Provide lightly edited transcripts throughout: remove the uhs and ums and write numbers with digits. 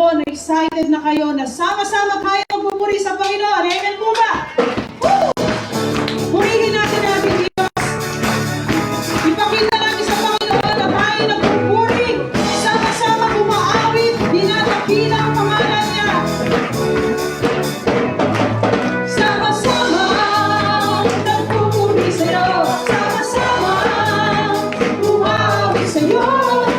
po na excited na kayo na sama-sama tayo magpupuri sa Panginoon. Amen po ba? Woo! Purihin natin natin Diyos. Ipakita natin sa Panginoon na tayo nagpupuri. Sama-sama umaawit, dinadakila ang pangalan niya. Sama-sama nagpupuri sa'yo. Sama-sama umaawit sa'yo.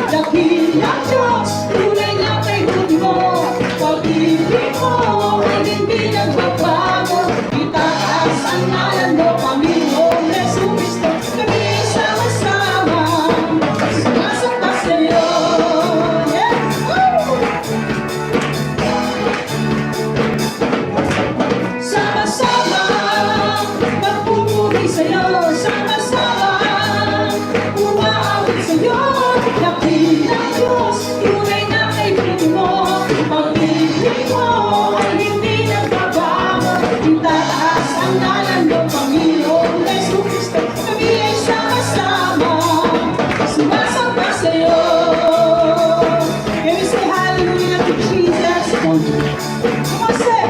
Dakila Diyos, tunay na kay mo. Pag-ibig mo ay hindi nagbabago. Itaas ang ngalan mo, Panginoong Yesu Cristo. Kami ay sama-sama sumasamba sa'yo. Yeah! Woo! Sama-sama magpupuri sa'yo. Sama-sama umaawit sa'yo. Dakila Diyos, tunay na kaibigan mo. Pag-ibig mo ay hindi nagbabago. Itaas ang ngalan mo, Panginoong Yesu Cristo. Kami ay sama-sama sumasamba sa'yo. Can we say hallelujah to Jesus? Come on, say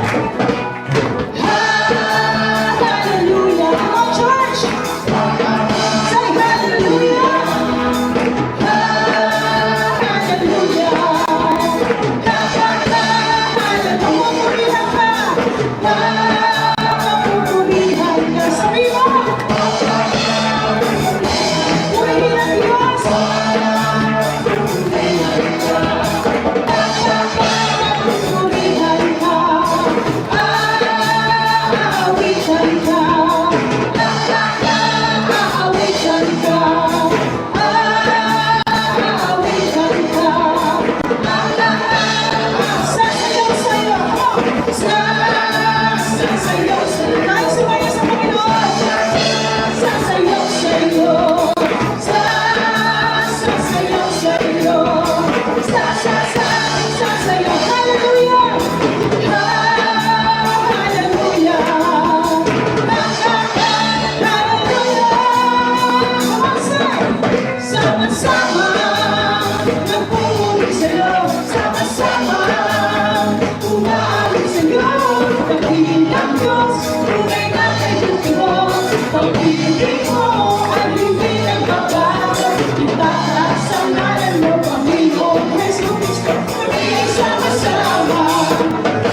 hallelujah. Come on, church. Say hallelujah. Sama-sama nagpupuri sa'yo. Sama-sama umaawit sa'yo. Dakilang Diyos, tunay na kaibigan mo. Pag-ibig mo ay hindi nagbabago. Itaas ang ngalan mo, Panginoong Yesu Cristo. Kami ay sama-sama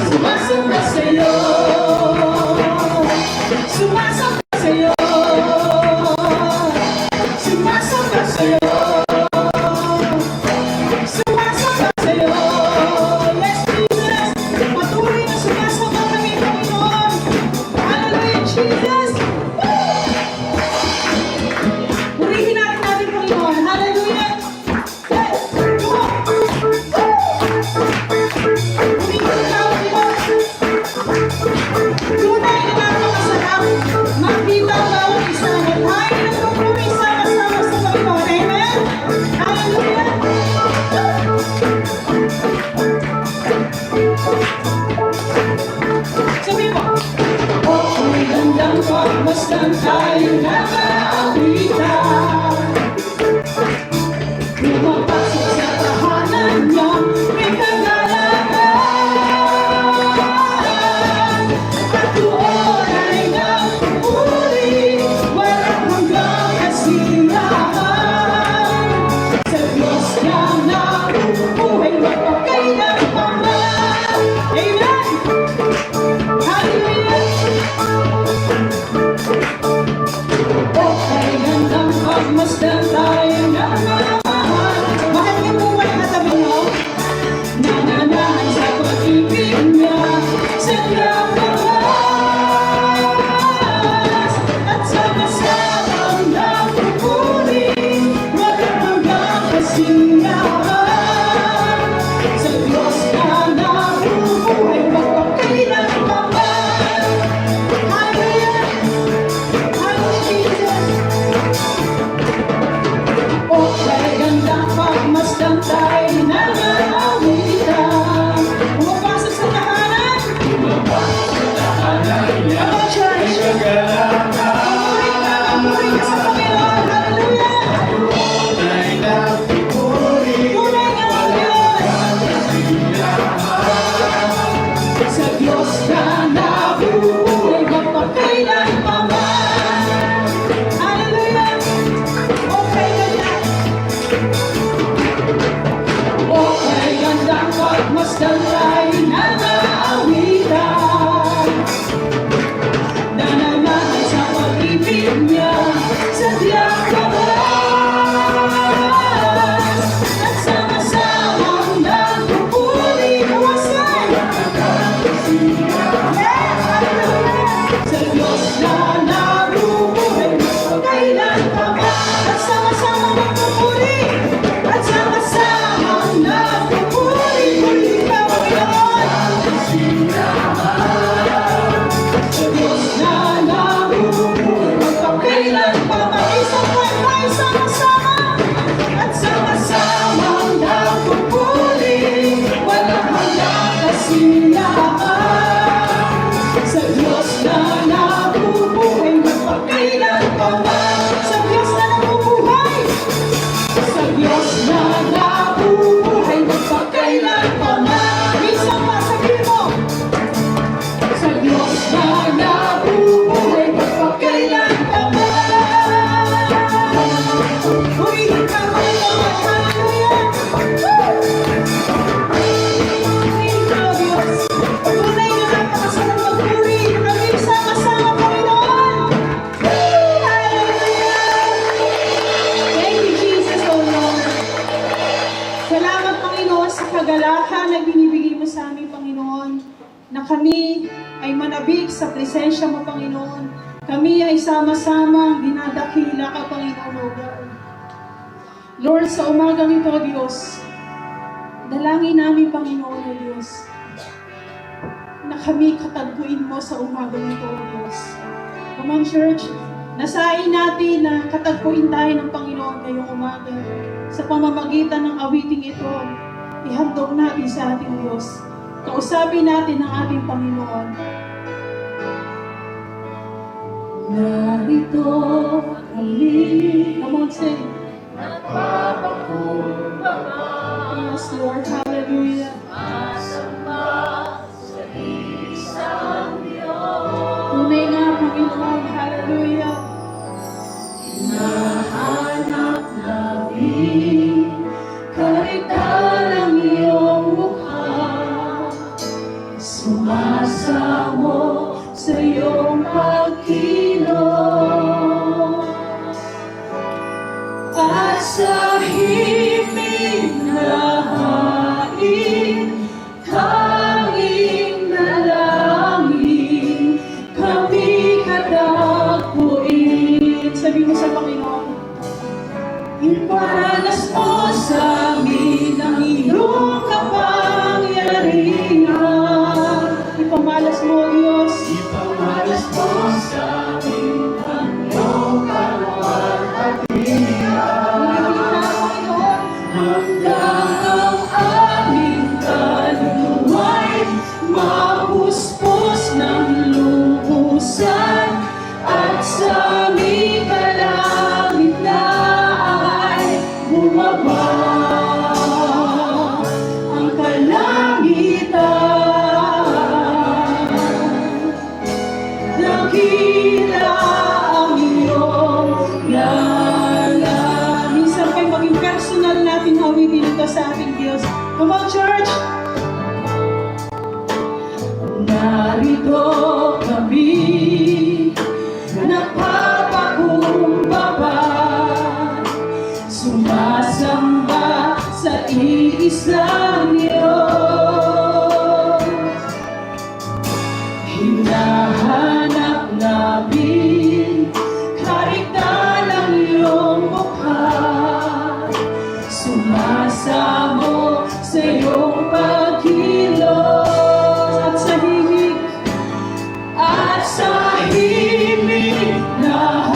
sumasamba sa'yo. Sumasamba sa'yo. Sumasamba sa'yo. Sumasamba sa'yo. Yes, Jesus. Patuloy na sumasamba kami, Panginoon. Hallelujah, Jesus. Woo! Purihin natin Panginoon. Hallelujah. Hey, come on. Purihin ikaw, Panginoon. Tunay na napakasarap makita ang bawat isa na tayo nagpupuri sama-sama sa Panginoon. Amen? Hallelujah. Sabi mo, ako'y handang pagmasdan tayo nakaawitan. Lumapasok sa tahanan niya, may kagalakan. At doon ay sa presensya mo, Panginoon. Kami ay sama-sama dinadakila ka, Panginoon, O God. Lord, sa umagang ito, Diyos, dalangin namin, Panginoon, O Diyos, na kami katagpuin mo sa umagang ito, O Diyos. Come on, church, nasain natin na katagpuin tayo ng Panginoon ngayong umaga. Sa pamamagitan ng awiting ito, ihandog natin sa ating Diyos. Kausapin natin ang ating Panginoon. Narito kami. Come on, say. Yes, Lord. Hallelujah. Tunay nga, Panginoon. Hallelujah. Nahanap namin karitan ang iyong mukha. Sumasamo sa iyong pagkilos. At sa himig na hain, tanging dalangin, kami katagpuin. Sabi mo sa Panginoon, iparanas mo sa amin ang iyong kapangyarihan. Ipamalas mo, Diyos. Ipamalas mo sa amin ang iyong kaluwalhatian. Hanggang ang aming kaluluwa'y mapuspos ng lubusan, at sa aming kalagitnaan ay bumaba ang kalangitan. Dakila ang iyong ngalan. Minsan kayo maging personal natin hawitin ito sa ating Diyos. Come on, church! Narito kami, napapakumbaba, sumasamba sa iisang Diyos. Hinahanap namin karitan ang iyong mukha. Sumasamo sa iyong pagkilos. At sa himig na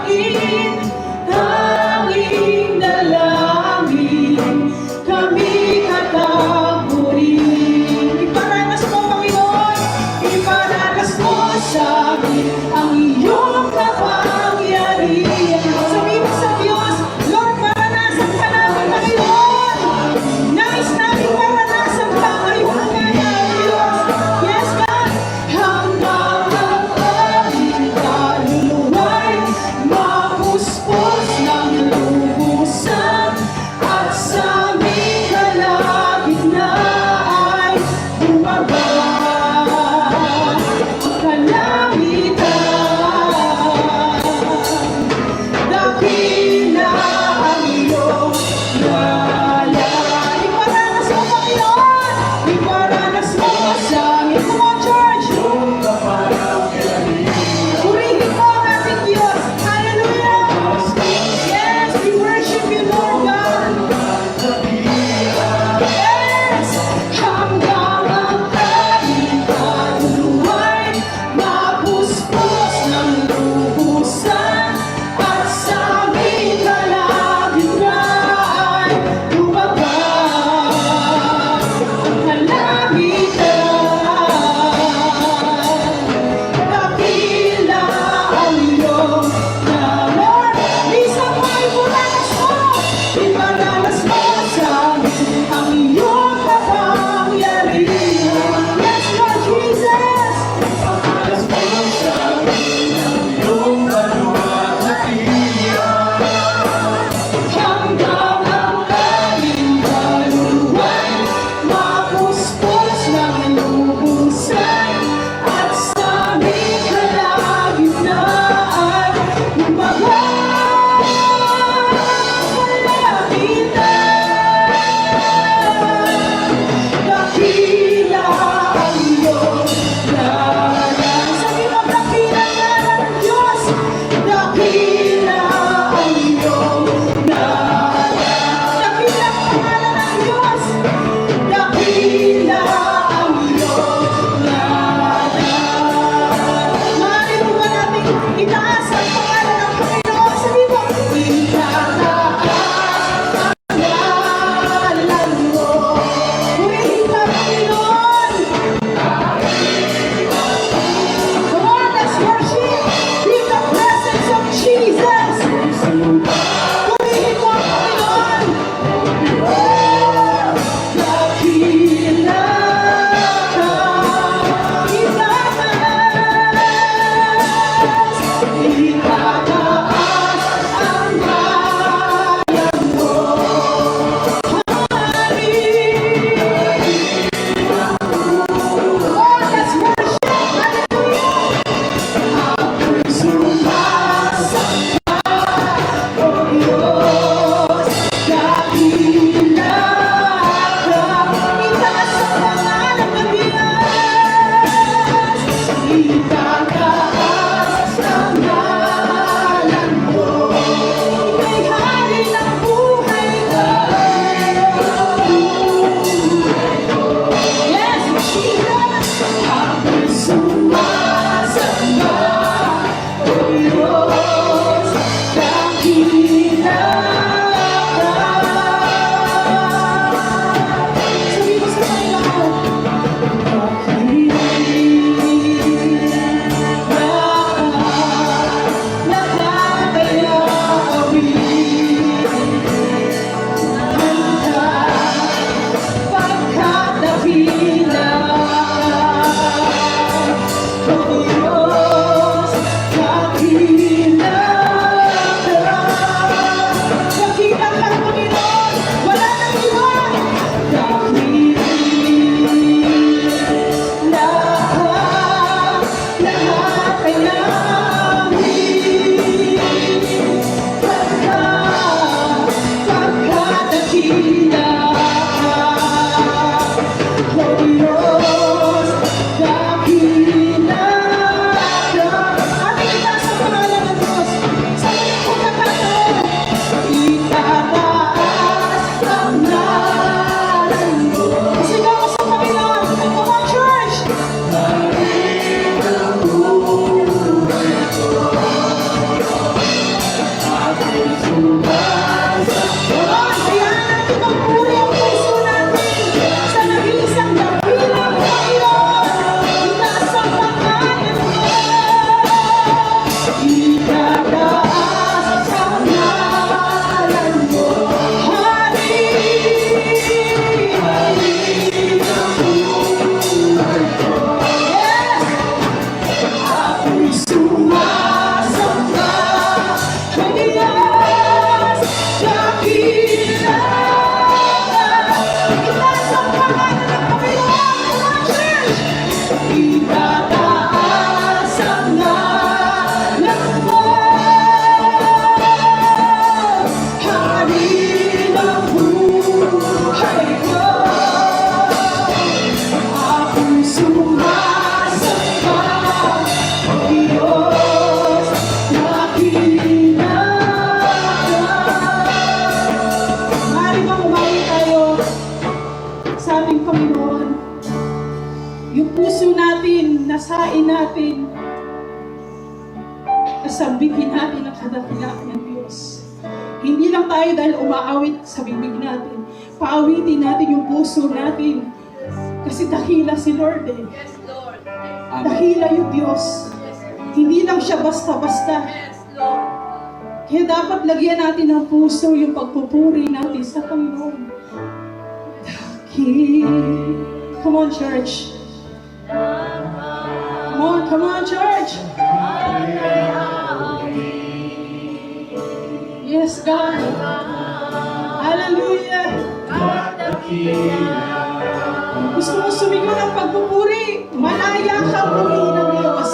hain, tanging dalangin, kami katagpuin. Iparanas mo, Panginoon, iparanas mo sa amin ang iyong kapangyarihan. Sabihin mo sa Diyos, Lord, maranasan ka namin, Panginoon. Nais namin maranasan ka ngayong umaga, Diyos. Yes, God. Hanggang ang aming kaluluwa'y mapuspos ng lubusan, at sa aming kalagitnaan ay bumaba ang kalangitan. worship. Feel the presence of Jesus. Purihin mo ang Panginoon. Dakila ka, itataas, itataas ang bayan mo. Hari. Oh, let's worship. Hallelujah. Ako'y sumasamba, O Diyos, dakila ka, itaas ang pangalan ng Diyos, itataas ang ngalan mo. Ika'y hari ng buhay ko. Yes, Jesus! Ako'y sumasamba, O Diyos, dakila ka. Sabi mo sa Panginoon, dakila ka, nakakayawin. Kanta, pagkat dakila ka, O Diyos, dakila ka. Dakila ka, Panginoon, wala nang iba. Dakila ka, nakakayawin. Pagkadakila ka, O Diyos, dakila ka. Ating itaas ang pangalan ng Diyos sa muling pagkakataon. Itataas ang ngalan mo. Sigaw mo sa Panginoon. Come on, church! Come on, sayahan natin ang puri ang puso natin sa nag-iisang dakilang Panginoon. Itaas ang pangalan mo. Itataas ang ngalan mo. Hari, hari ng buhay ko. Yes! Ako'y sumasamba, O Diyos, dakila ka. Itaas ang pangalan ng Panginoon. Come on, church! Itataas ang ngalan mo. Hari ng buhay ko. Ako'y sumasamba, O Diyos, dakila ka. Maaari bang umawi tayo sa ating Panginoon? Yung puso natin, nasain natin, nasambitin natin ang kadakilaan ng Diyos. Hindi lang tayo dahil umaawit sa bibig natin. Paawitin natin yung puso natin. Kasi dakila si Lord eh. Yes, Lord. Dakila yung Diyos. Hindi lang siya basta-basta. Yes, Lord. Kaya dapat lagyan natin ng puso yung pagpupuri natin sa Panginoon. Come on, church. Come on, church. Yes, God. Hallelujah. Gusto mo sumigaw ng pagpupuri, malaya ka purihin ng Diyos.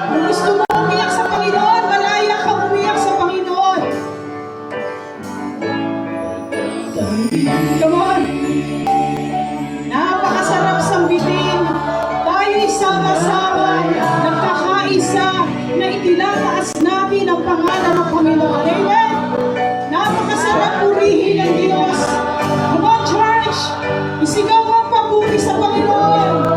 Kung gusto mo umiyak sa Panginoon, malaya ka umiyak sa Panginoon. Come on. Napakasarap sambitin. Tayo'y sama-sama, nagkakaisa, na itinataas natin ang pangalan ng Panginoon. Amen? Napakasarap purihin ng Diyos. Come on, church! Isigaw mo ang papuri sa Panginoon.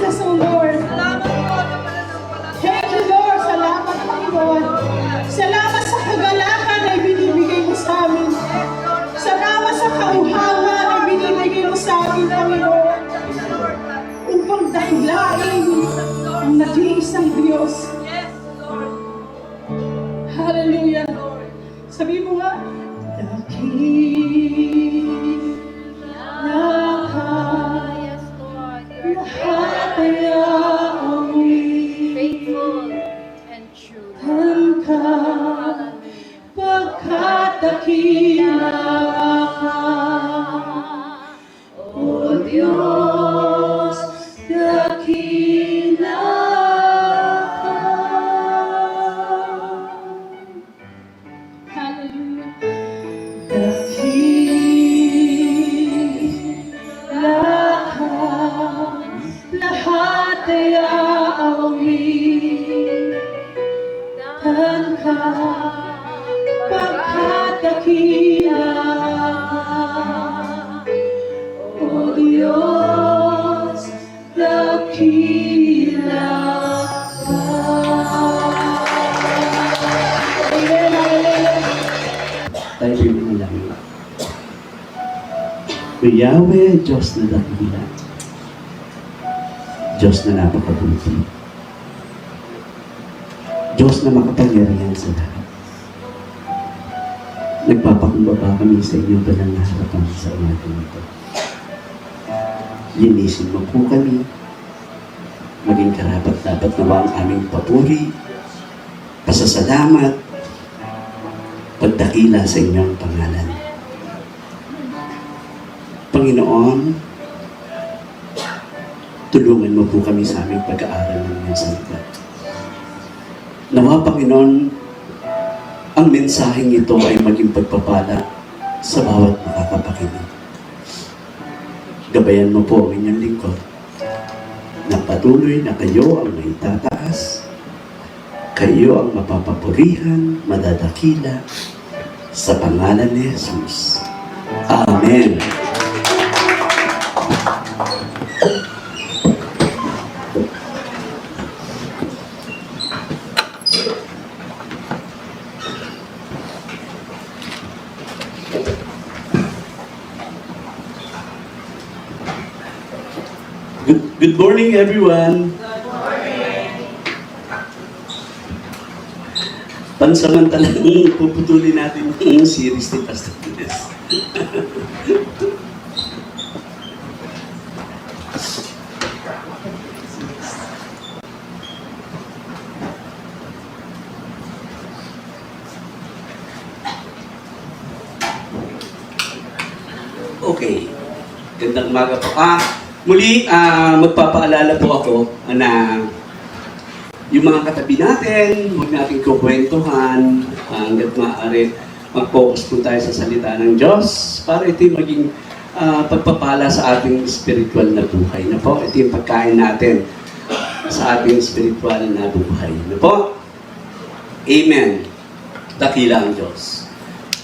Jesus, O Lord. Thank you, Lord. Salamat, Panginoon. Salamat sa kagalakan na ibinibigay mo sa amin. Salamat sa kauhawa na ibinibigay mo sa amin, Panginoon. Upang dahilain ang nag-iisang Diyos. Hallelujah. Sabi mo nga, dakila ka, lahat ay aamin. Faithful and true. Ka, pagkat dakila ka, O Diyos, dakila ka. Hallelujah. Dakila ka, lahat ay aamin. Ka, pagkat dakila ka, O Diyos, dakila ka. Amen, hallelujah. Tayo po yung manalangin. O Yahweh, Diyos na dakila. Diyos na napakabuti. Diyos na makapangyarihan sa lahat. Nagpapakumbaba kami sa inyong banal na harapan sa umagang ito. Linisin mo po kami. Maging karapat-dapat nawa ang aming papuri, pasasalamat, pagdakila sa inyong pangalan. Panginoon, tulungan mo po kami sa aming pag-aaral ng iyong salita. Nawa, Panginoon, ang mensaheng ito ay maging pagpapala sa bawat makakapakinig. Gabayan mo po ang inyong lingkod na patuloy na kayo ang maitataas, kayo ang mapapapurihan, madadakila, sa pangalan ni Jesus. Amen. Good morning, everyone. Pansamantalang puputulin natin yung series ni Pastor Piles. Okay. Gandang umaga po. Muli, magpapaalala po ako na yung mga katabi natin, huwag natin kukwentuhan hanggat maaari. Mag-focus po tayo sa salita ng Diyos para ito yung maging pagpapala sa ating spiritual na buhay. Na po, ito yung pagkain natin sa ating spiritual na buhay. Na po? Amen. Dakila ang Diyos.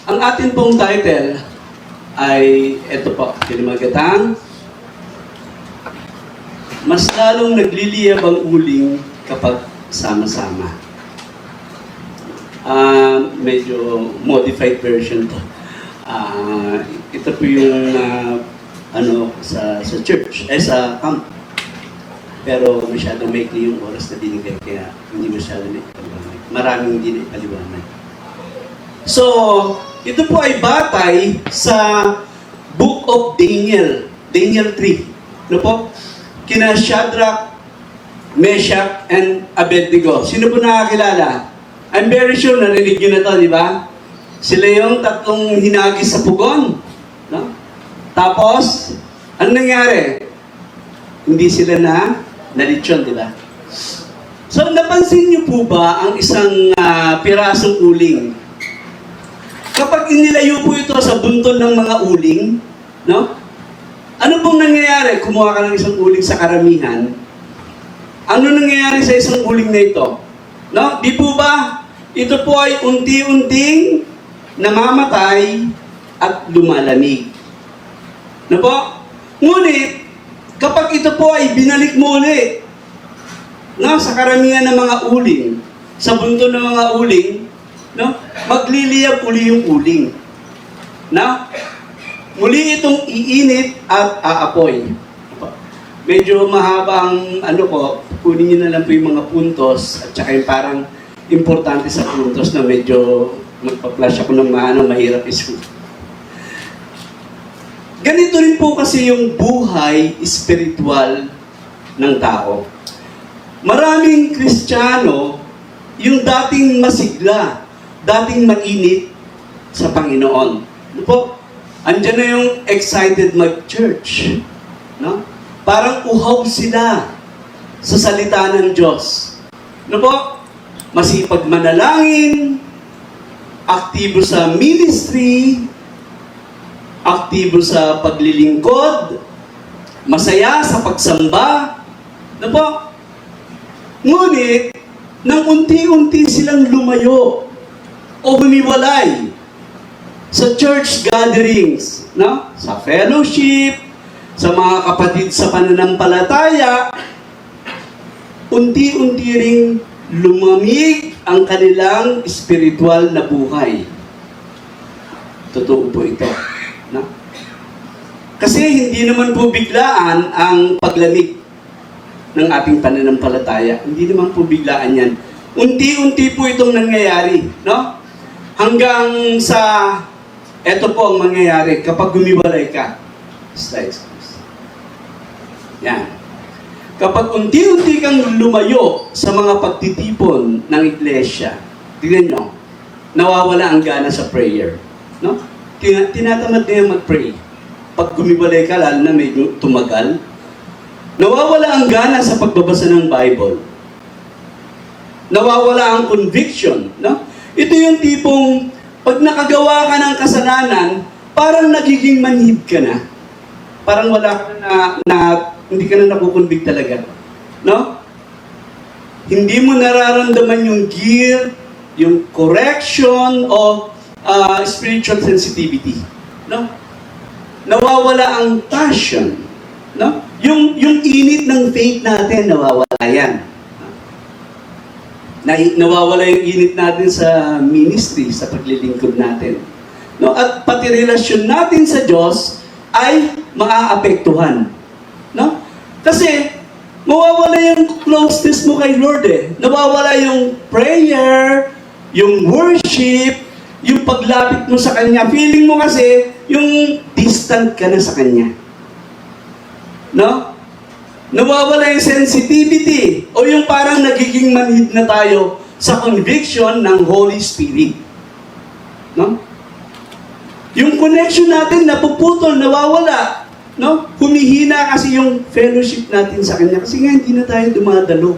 Ang ating pong title ay, ito po, kinimagatang, mas lalong nagliliyab ang uling kapag sama-sama. Medyo modified version to. Ito po yung sa church, sa camp. Pero masyadong maikli yung oras na binigay, kaya hindi masyadong naipaliwanag. Maraming hindi naipaliwanag. So, ito po ay batay sa Book of Daniel, Daniel 3. Ano po? Kina Shadrach, Meshach, and Abednego. Sino po nakakilala? I'm very sure narinig nyo na to, di ba? Sila yung tatlong hinagis sa pugon. No? Tapos, ano nangyari? Hindi sila nalitsyon, di ba? So, napansin niyo po ba ang isang pirasong uling? Kapag inilayo po ito sa buntol ng mga uling, no? Ano pong nangyayari? Kumuha ka ng isang uling sa karamihan. Ano nangyayari sa isang uling na ito? No? Di po ba? Ito po ay unti-unting namamatay at lumalamig. No po? Ngunit, kapag ito po ay binalik mo ulit, no, sa karamihan ng mga uling, sa bunto ng mga uling, no, magliliyab uli yung uling. No? Muli itong iinit at aapoy. Medyo mahabang ano po, kunin niyo na lang po yung mga puntos at saka yung parang importante sa puntos na medyo magpa-flash ako ng mahirap isulat. Ganito rin po kasi yung buhay spiritual ng tao. Maraming Kristiyano, yung dating masigla, dating mainit sa Panginoon. Ano po? Andiyan na yung excited mag-church. No? Parang uhaw sila sa salita ng Diyos. Ano po? Masipag manalangin, aktibo sa ministry, aktibo sa paglilingkod, masaya sa pagsamba. Ano po? Ngunit, nang unti-unti silang lumayo o humiwalay sa church gatherings, no? Sa fellowship, sa mga kapatid sa pananampalataya, unti-unti ring lumamig ang kanilang spiritual na buhay. Totoo po ito. No? Kasi hindi naman po biglaan ang paglamig ng ating pananampalataya. Hindi naman po biglaan yan. Unti-unti po itong nangyayari. No? Hanggang sa, eto po ang mangyayari kapag gumiwalay ka. Slides. Yan. Kapag unti-unti kang lumayo sa mga pagtitipon ng iglesia, tignan nyo, nawawala ang gana sa prayer. No? Tinatamad na yung mag-pray. Pag gumiwalay ka, lalo na medyo tumagal, nawawala ang gana sa pagbabasa ng Bible. Nawawala ang conviction. No? Ito yung tipong, pag nakagawa ka ng kasalanan, parang nagiging manhid ka na. Parang wala ka na hindi ka na nakukonvict talaga. No? Hindi mo nararamdaman yung guilt, yung correction, o spiritual sensitivity. No? Nawawala ang passion. No? Yung init ng faith natin, nawawala yan. Nawawala yung init natin sa ministry, sa paglilingkod natin. No? At pati relasyon natin sa Diyos ay maaapektuhan. No? Kasi, mawawala yung closeness mo kay Lord eh. Nawawala yung prayer, yung worship, yung paglapit mo sa Kanya. Feeling mo kasi, yung distant ka na sa Kanya. No? Nawawala yung sensitivity o yung parang nagiging manhid na tayo sa conviction ng Holy Spirit. No? Yung connection natin napuputol, nawawala. No? Humihina kasi yung fellowship natin sa Kanya kasi nga hindi na tayo dumadalo.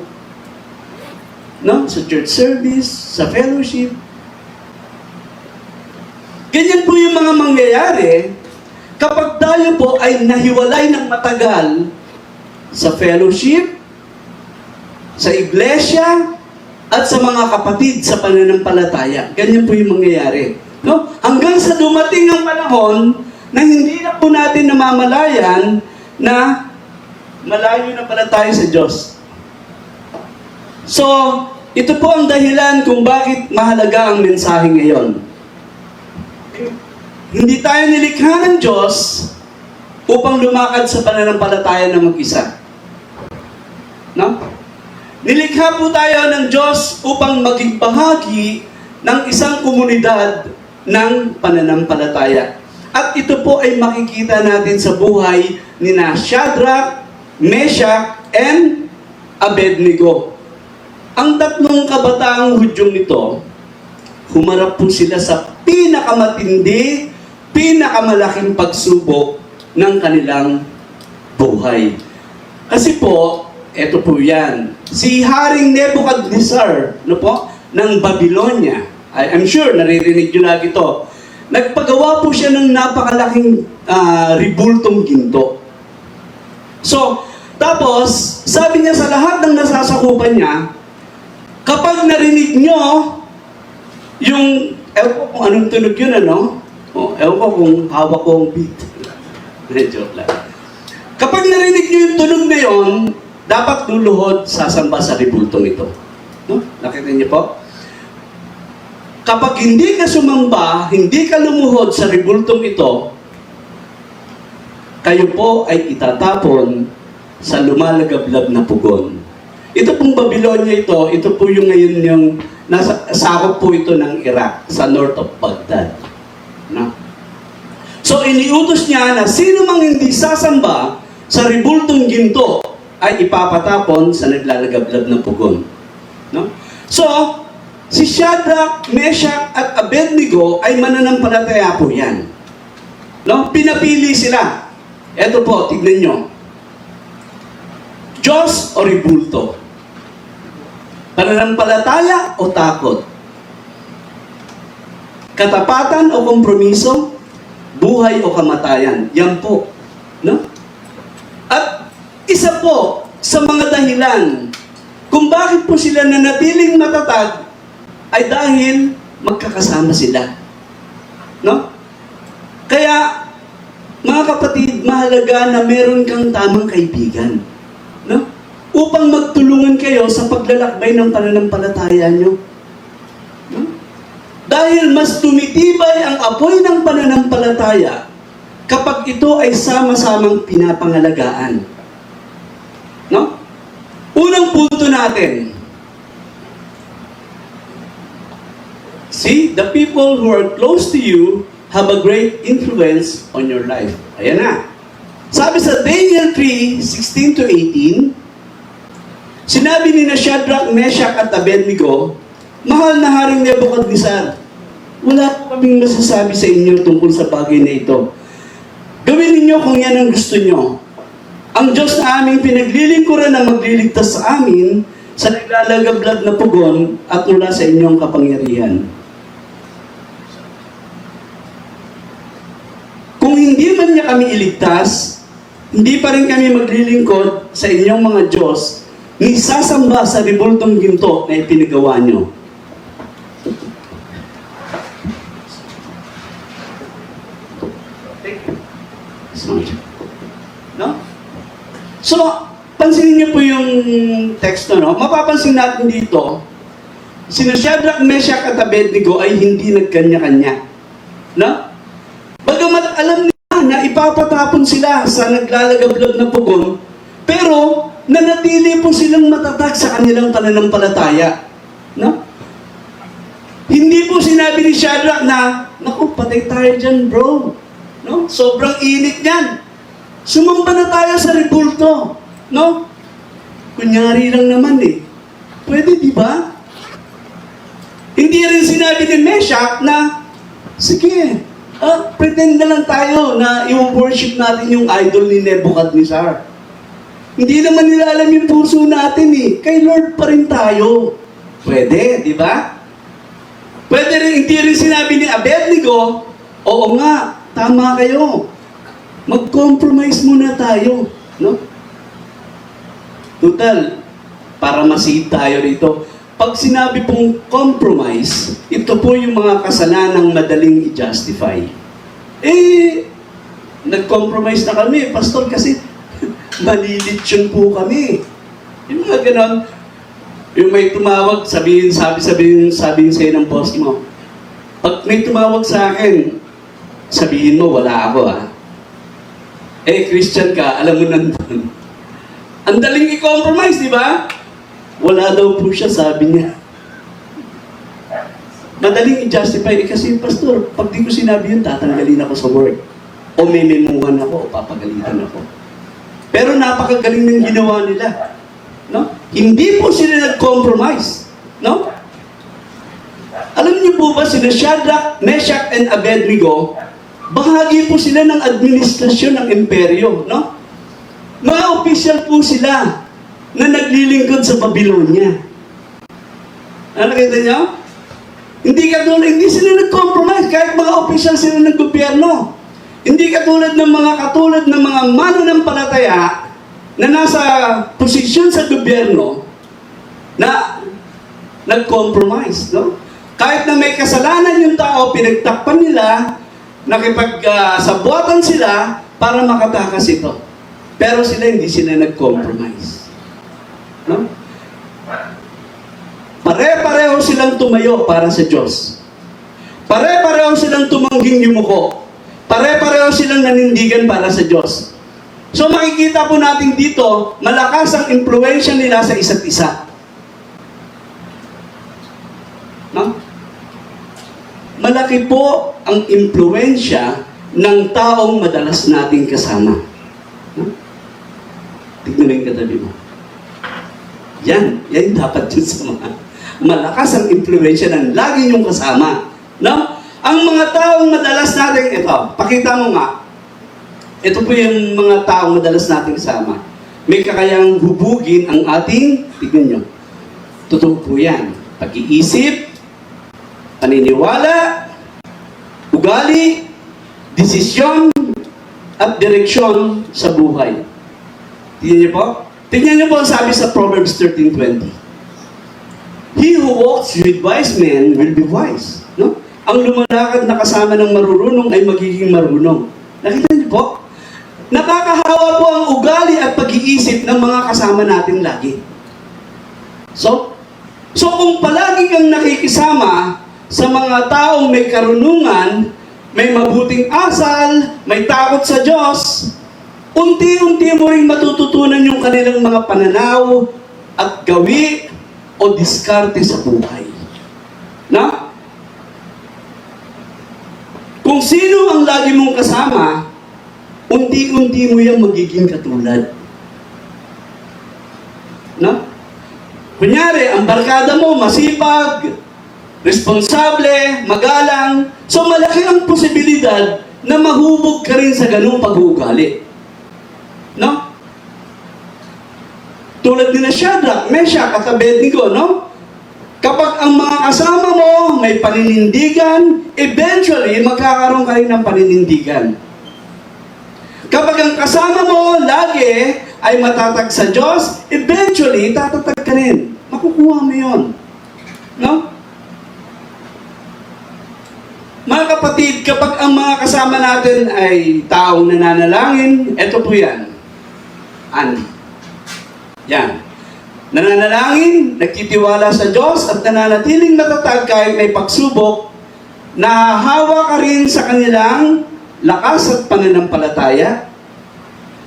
No? Sa church service, sa fellowship. Ganyan po yung mga mangyayari kapag tayo po ay nahiwalay ng matagal sa fellowship, sa iglesia, at sa mga kapatid sa pananampalataya. Ganyan po yung mangyayari. No? Hanggang sa dumating ang panahon na hindi na po natin namamalayan na malayo na pala tayo sa Diyos. So, ito po ang dahilan kung bakit mahalaga ang mensahe ngayon. Hindi tayo nilikha ng Diyos upang lumakad sa pananampalataya na mag-isa. No? Nilikha po tayo ng Diyos upang maging bahagi ng isang komunidad ng pananampalataya. At ito po ay makikita natin sa buhay ni Shadrach, Meshach, and Abednego. Ang tatlong kabataang Hudyong nito, humarap po sila sa pinakamatindi, pinakamalaking pagsubok ng kanilang buhay. Kasi po, eto po yan, si Haring Nebuchadnezzar, no po, ng Babylonia, I'm sure naririnig nyo lagi ito, nagpagawa po siya ng napakalaking ribultong ginto. So, tapos, sabi niya sa lahat ng nasasakupan niya, kapag narinig nyo yung, ewan ko kung anong tunog yun, ano? Ewan ko kung hawak ko ang beat. Joke lang. Kapag narinig niyo yung tunog na yon, dapat luluhod sasamba sa rebultong ito. No? Nakita niyo po? Kapag hindi ka sumamba, hindi ka lumuhod sa rebultong ito, kayo po ay itatapon sa lumalagablab na pugon. Ito pong Babylonia ito po yung ngayon yung nasa sakop po ito ng Iraq, sa north of Baghdad. No? So iniutos niya na sino mang hindi sasamba sa rebultong ginto ay ipapatapon sa naglalagablab na pugon. No? So, si Shadrach, Meshach at Abednego ay mananampalataya po yan. No? Pinapili sila. Ito po, tignan nyo. Diyos o rebulto? Pananampalataya o takot? Katapatan o kompromiso? Buhay o kamatayan? Yan po. No? At isa po sa mga dahilan kung bakit po sila nanatiling matatag ay dahil magkakasama sila. No? Kaya, mga kapatid, mahalaga na meron kang tamang kaibigan. No? Upang magtulungan kayo sa paglalakbay ng pananampalataya nyo. No? Dahil mas tumitibay ang apoy ng pananampalataya kapag ito ay sama-samang pinapangalagaan. No? Unang punto natin. See, the people who are close to you have a great influence on your life. Ayan na. Sabi sa Daniel 3:16 to 18, sinabi ni na Shadrach, Meshach at Abednego, mahal na Haring Nebuchadnezzar, wala po kaming masasabi sa inyo tungkol sa bagay na ito. Gawin ninyo kung yan ang gusto nyo. Ang Diyos na aming pinaglilingkuran na magliligtas sa amin sa naglalagablab na pugon at mula sa inyong kapangyarihan. Kung hindi man niya kami iligtas, hindi pa rin kami maglilingkod sa inyong mga Diyos ni sasamba sa rebultong ginto na ipinagawa nyo. No? So, pansinin niyo po yung teksto, no? Mapapansin natin dito, sina Shadrach, Meshach at Abednego ay hindi nagkanya-kanya. No? Bagamat alam nila na ipapatapon sila sa naglalagablab na pugon, pero nanatili po silang matatag sa kanilang pananampalataya. No? Hindi po sinabi ni Shadrach na, naku, patay tayo dyan, bro. No? Sobrang init niyan. Sumamba na tayo sa rebulto. No? Kunyari lang naman eh. Pwede, di ba? Hindi rin sinabi ni Meshach na, sige, pretend na lang tayo na i-worship natin yung idol ni Nebuchadnezzar. Hindi naman nila alam yung puso natin eh. Kay Lord pa rin tayo. Pwede, di ba? Pwede rin, hindi rin sinabi ni Abednego, oo nga, tama kayo. Mag-compromise muna tayo. No? Total, para masave tayo rito. Pag sinabi pong compromise, ito po yung mga kasalanang madaling i-justify. Nag-compromise na kami, pastor, kasi malilitsyon po kami. Yung mga ganon, yung may tumawag, sabi sa'yo ng boss mo, pag may tumawag sa akin, sabihin mo, wala ako Christian ka, alam mo nandun. Ang daling i-compromise, di ba? Wala daw po siya, sabi niya. Madaling i-justify, kasi pastor, pag di ko sinabi yun, tatanggalin ako sa work. O mememuhan ako, o papagalitan ako. Pero napakagaling ng ginawa nila. No? Hindi po sila nag-compromise. No? Alam niyo po ba, sila Shadrach, Meshach, and Abednego, bahagi po sila ng administrasyon ng imperyo. No? Mga opisyal po sila na naglilingkod sa Babylonia. Nakita niyo? Hindi sila nag-compromise kahit mga opisyal sila ng gobyerno. Hindi katulad ng mga mananampalataya na nasa posisyon sa gobyerno na nag-compromise. No? Kahit na may kasalanan yung tao, pinagtakpan nila, nakipagsabuatan sila para makatakas ito. Pero hindi sila nag-compromise. No? Pare-pareho silang tumayo para sa Diyos. Pare-pareho silang tumangging yumuko. Pare-pareho silang nanindigan para sa Diyos. So makikita po natin dito, malakas ang impluensya nila sa isa't isa. No? Malaki po ang impluensya ng taong madalas nating kasama. No? Tignan mo yung katabi mo. Yan dapat yun sa mga malakas ang impluensya ng lagi yung kasama. No? Ang mga taong madalas natin, ito, pakita mo nga, ito po yung mga taong madalas nating kasama. May kakayang hubugin ang ating, tignan nyo, totoo po yan, pag-iisip, paniniwala, ugali, desisyon, at direksyon sa buhay. Tignan niyo po? Tignan niyo po ang sabi sa Proverbs 13:20. He who walks with wise men will be wise. No? Ang lumalakad na kasama ng marurunong ay magiging marunong. Nakita niyo po? Nakakahawa po ang ugali at pag-iisip ng mga kasama natin lagi. So kung palagi kang nakikisama sa mga taong may karunungan, may mabuting asal, may takot sa Diyos, unti-unti mo rin matututunan yung kanilang mga pananaw at gawi o diskarte sa buhay. Na? Kung sino ang lagi mong kasama, unti-unti mo yung magiging katulad. No? Kunyari, ang barkada mo masipag, responsable, magalang, so malaki ang posibilidad na mahubog ka rin sa ganung pag-uugali. No? Tulad ni na Shadrach, Meshach at Abednego, no? Kapag ang mga kasama mo may paninindigan, eventually magkakaroon ka rin ng paninindigan. Kapag ang kasama mo lagi ay matatag sa Diyos, eventually tatatag ka rin. Makukuha mo yun. No? Mga kapatid, kapag ang mga kasama natin ay taong nananalangin, eto po yan. Andy. Yan. Nananalangin, nagtitiwala sa Diyos at nananatiling matatag kahit may pagsubok, nahahawa ka rin sa kanilang lakas at pananampalataya.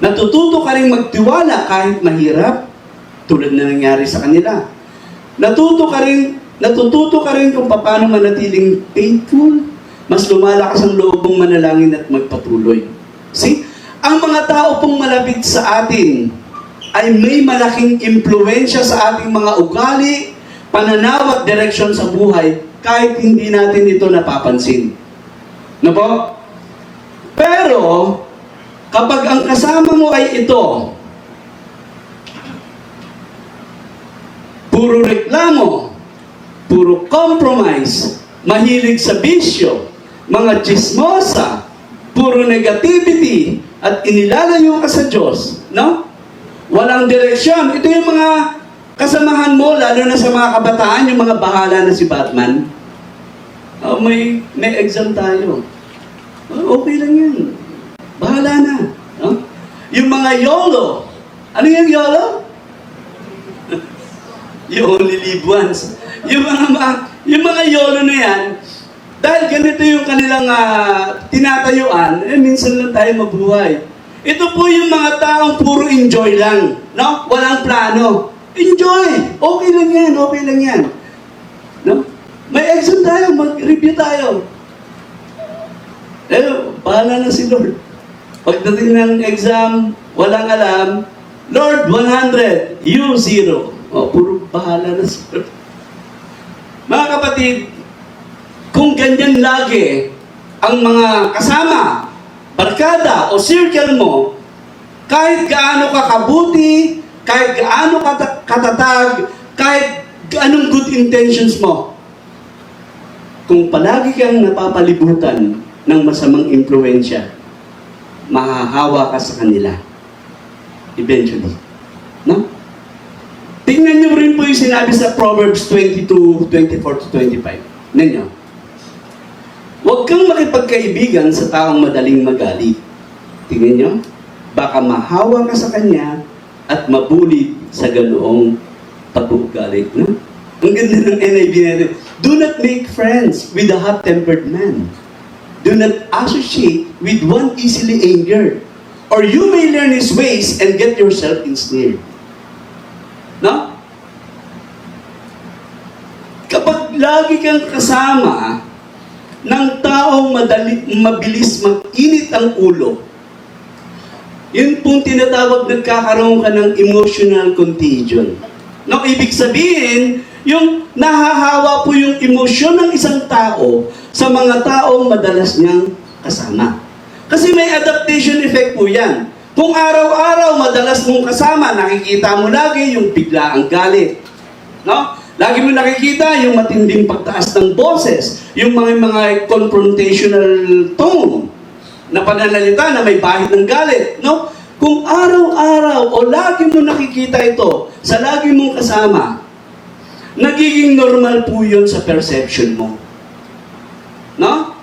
Natututo ka rin magtiwala kahit mahirap, tulad na nangyari sa kanila. Natututo ka rin kung paano manatiling faithful. Mas lumalakas ang loob mong manalangin at magpatuloy. See? Ang mga tao pong malapit sa atin ay may malaking impluensya sa ating mga ugali, pananaw at direksyon sa buhay kahit hindi natin ito napapansin. No po? Pero, kapag ang kasama mo ay ito, puro reklamo, puro compromise, mahilig sa bisyo, mga chismosa, puro negativity, at inilalayo ka sa Diyos, no? Walang direksyon. Ito yung mga kasamahan mo, lalo na sa mga kabataan, yung mga bahala na si Batman. Oh, may exam tayo. Oh, okay lang yan. Bahala na. No? Yung mga YOLO. Ano yung YOLO? You only live once. Yung mga YOLO na yan, dahil ganito yung kanilang tinatayuan, minsan lang tayo mabuhay. Ito po yung mga taong puro enjoy lang. No? Walang plano. Enjoy! Okay lang yan, okay lang yan. No? May exam tayo, mag-review tayo. Bahala na si Lord. Pagdating ng exam, walang alam, Lord, 100, you 0. O, puro bahala na si Lord. Mga kapatid, kung ganyan lagi ang mga kasama, barkada o circle mo, kahit gaano ka kabuti, kahit gaano katatag, kahit gaanong good intentions mo, kung palagi kang napapalibutan ng masamang impluensya, mahahawa ka sa kanila. Eventually. No? Tingnan niyo rin po yung sinabi sa Proverbs 22:24-25. Ninyo. Huwag kang makipagkaibigan sa taong madaling magalit. Tingnan nyo. baka mahawa ka sa kanya at mabulid sa ganoong pag-uugali. No? Ang ganda ng NIV natin. Do not make friends with a hot-tempered man. Do not associate with one easily angered, or you may learn his ways and get yourself ensnared. No? Kapag lagi kang kasama ng taong mabilis mag-init ang ulo, yun pong tinatawag nagkakaroon ka ng emotional contagion. No, ibig sabihin, yung nahahawa po yung emosyon ng isang tao sa mga taong madalas niyang kasama. Kasi may adaptation effect po yan. Kung araw-araw madalas mong kasama, nakikita mo lagi yung biglaang galit. No? Lagi mo nakikita yung matinding pagtaas ng boses, yung mga confrontational tone na pananalita na may bahid ng galit. No? Kung araw-araw o lagi mo nakikita ito sa lagi mong kasama, nagiging normal po yun sa perception mo. No?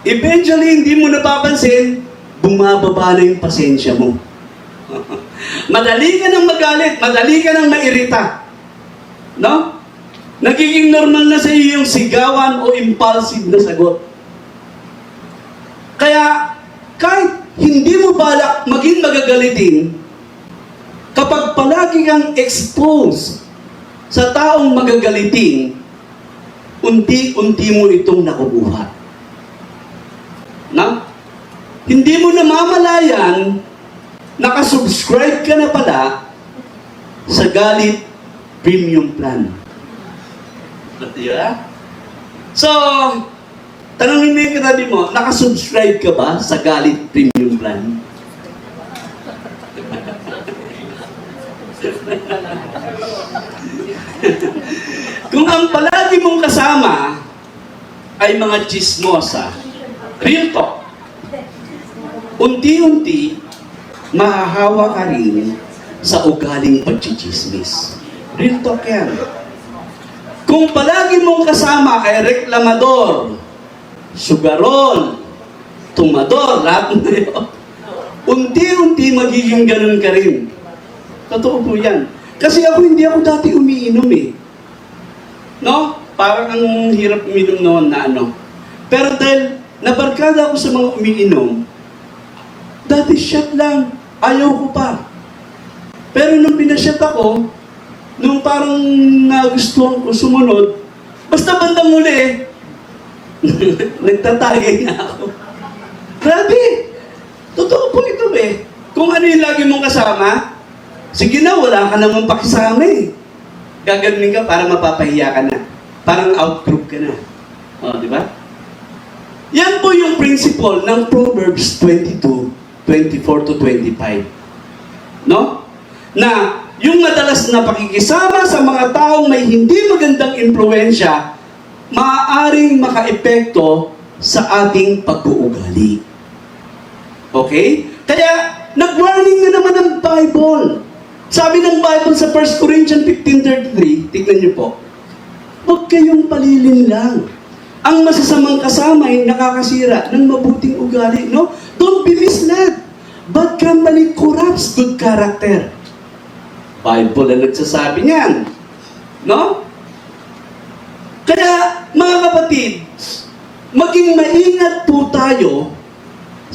Eventually, hindi mo napapansin, bumababa na yung pasensya mo. Madali ka nang magalit, madali ka nang mairita. No? Nagiging normal na sa iyo yung sigawan o impulsive na sagot. Kaya, kahit hindi mo balak maging magagalitin, kapag palagi kang exposed sa taong magagalitin, unti-unti mo itong nakukuha. Na? Hindi mo namamalayan, nakasubscribe ka na pala sa Galit Premium Plan. Diba? So, tanongin mo yung katabi mo, nakasubscribe ka ba sa Galit Premium Plan? Kung ang palagi mong kasama ay mga chismosa, real talk, unti-unti, mahahawa ka rin sa ugaling pagchichismis. Real talk yan. Kung palagi mong kasama ay reklamador, sugarol, tumador, lahat na yun, unti-unti magiging ganun ka rin. Totoo po yan. Kasi hindi ako dati umiinom eh. No? Parang ang hirap uminom noon na ano. Pero dahil nabarkada ako sa mga umiinom, dati shot lang, ayaw ko pa. Pero nung pinashot ako, nung parang nagustuhan ko sumunod, basta bandang muli, nagtatagay na ako. Grabe! Totoo po ito eh. Kung ano yung lagi mong kasama, sige na, wala ka namang pakisama eh. Gaganin ka para mapapahiya ka na. Parang out-group ka na. O, di ba? Yan po yung principle ng Proverbs 22, 24 to 25. No? Na yung madalas na pakikisama sa mga taong may hindi magandang impluensya, maaaring makaepekto sa ating pag-uugali. Okay? Kaya, nag-warning na naman ang Bible. Sabi ng Bible sa 1 Corinthians 15:33, tignan niyo po, huwag kayong palilin lang. Ang masasamang kasama ay nakakasira ng mabuting ugali. No? Don't be misled. Bad company corrupts good character. Bible na nagsasabi niyan. No? Kaya, mga kapatid, maging maingat po tayo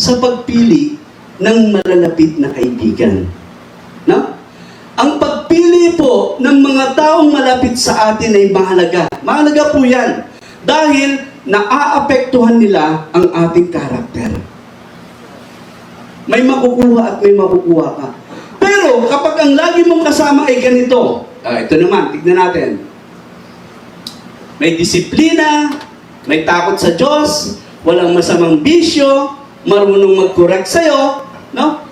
sa pagpili ng malalapit na kaibigan. No? Ang pagpili po ng mga taong malapit sa atin ay mahalaga. Mahalaga po yan. Dahil naaapektuhan nila ang ating karakter. May makukuha at may makukuha ka. Pero kapag ang lagi mong kasama ay ganito, ito naman, tignan natin. May disiplina, may takot sa Diyos, walang masamang bisyo, marunong mag-correct sa'yo, no?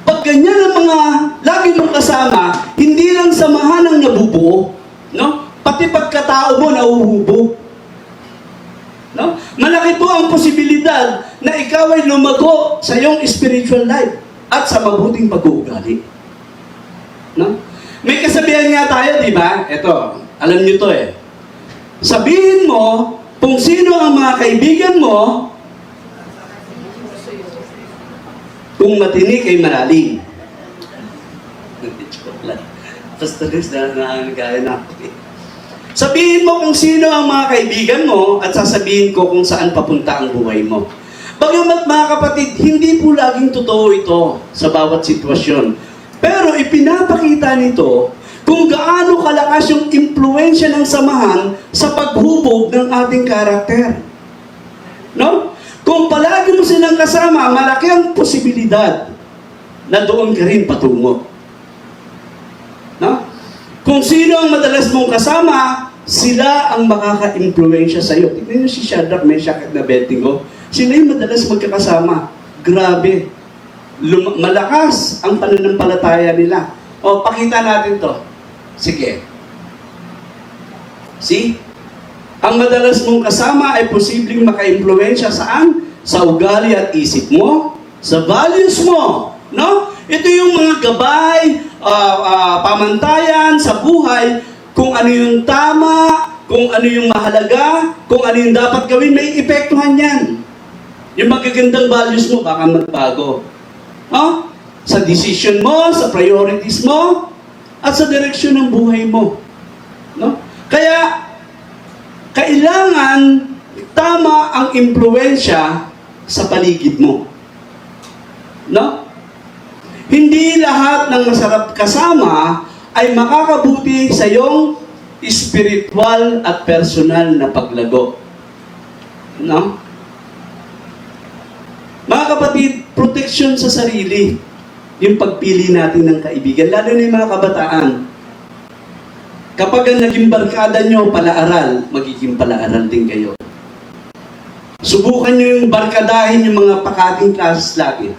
Pag ganyan ang mga lagi mong kasama, hindi lang samahan ang nabubuo, no? Pati pagkatao mo nauhubo. No? Malaki po ang posibilidad na ikaw ay lumago sa iyong spiritual life at sa mabuting pag-uugali. No? May kasabihan nga tayo, di ba? Ito, alam niyo to eh. Sabihin mo kung sino ang mga kaibigan mo Kung matinik ay malalim. Joke lang. Pastor Riz, gaya na ako eh. Sabihin mo kung sino ang mga kaibigan mo at sasabihin ko kung saan papunta ang buhay mo. Bagamat mga kapatid, hindi po laging totoo ito sa bawat sitwasyon. Pero ipinapakita nito kung gaano kalakas yung impluensya ng samahan sa paghubog ng ating karakter. No? Kung palagi mo silang kasama, malaki ang posibilidad na doon ka rin patungo. No? Kung sino ang madalas mong kasama, sila ang makaka-impluensya sa iyo. Tignan niyo si Shadrach, Meshach at Abednego. Sila yung madalas magkakasama. Grabe. Malakas ang pananampalataya nila. O, pakita natin to. Sige. See? Ang madalas mong kasama ay posibleng maka-impluensya saan? Sa ugali at isip mo, sa values mo. No? Ito yung mga gabay, pamantayan sa buhay, kung ano yung tama, kung ano yung mahalaga, kung ano yung dapat gawin, may epektuhan yan. Yung magagandang values mo, baka magbago. No? Sa decision mo, sa priorities mo, at sa direksyon ng buhay mo. No? Kaya, kailangan tama ang impluensya sa paligid mo. No? Hindi lahat ng masarap kasama ay makakabuti sa iyong spiritual at personal na paglago. No? Mga kapatid, protection sa sarili, yung pagpili natin ng kaibigan, lalo na yung mga kabataan. Kapag ang naging barkada nyo palaaral, magiging palaaral din kayo. Subukan nyo yung barkadahin yung mga pakating classes lagi.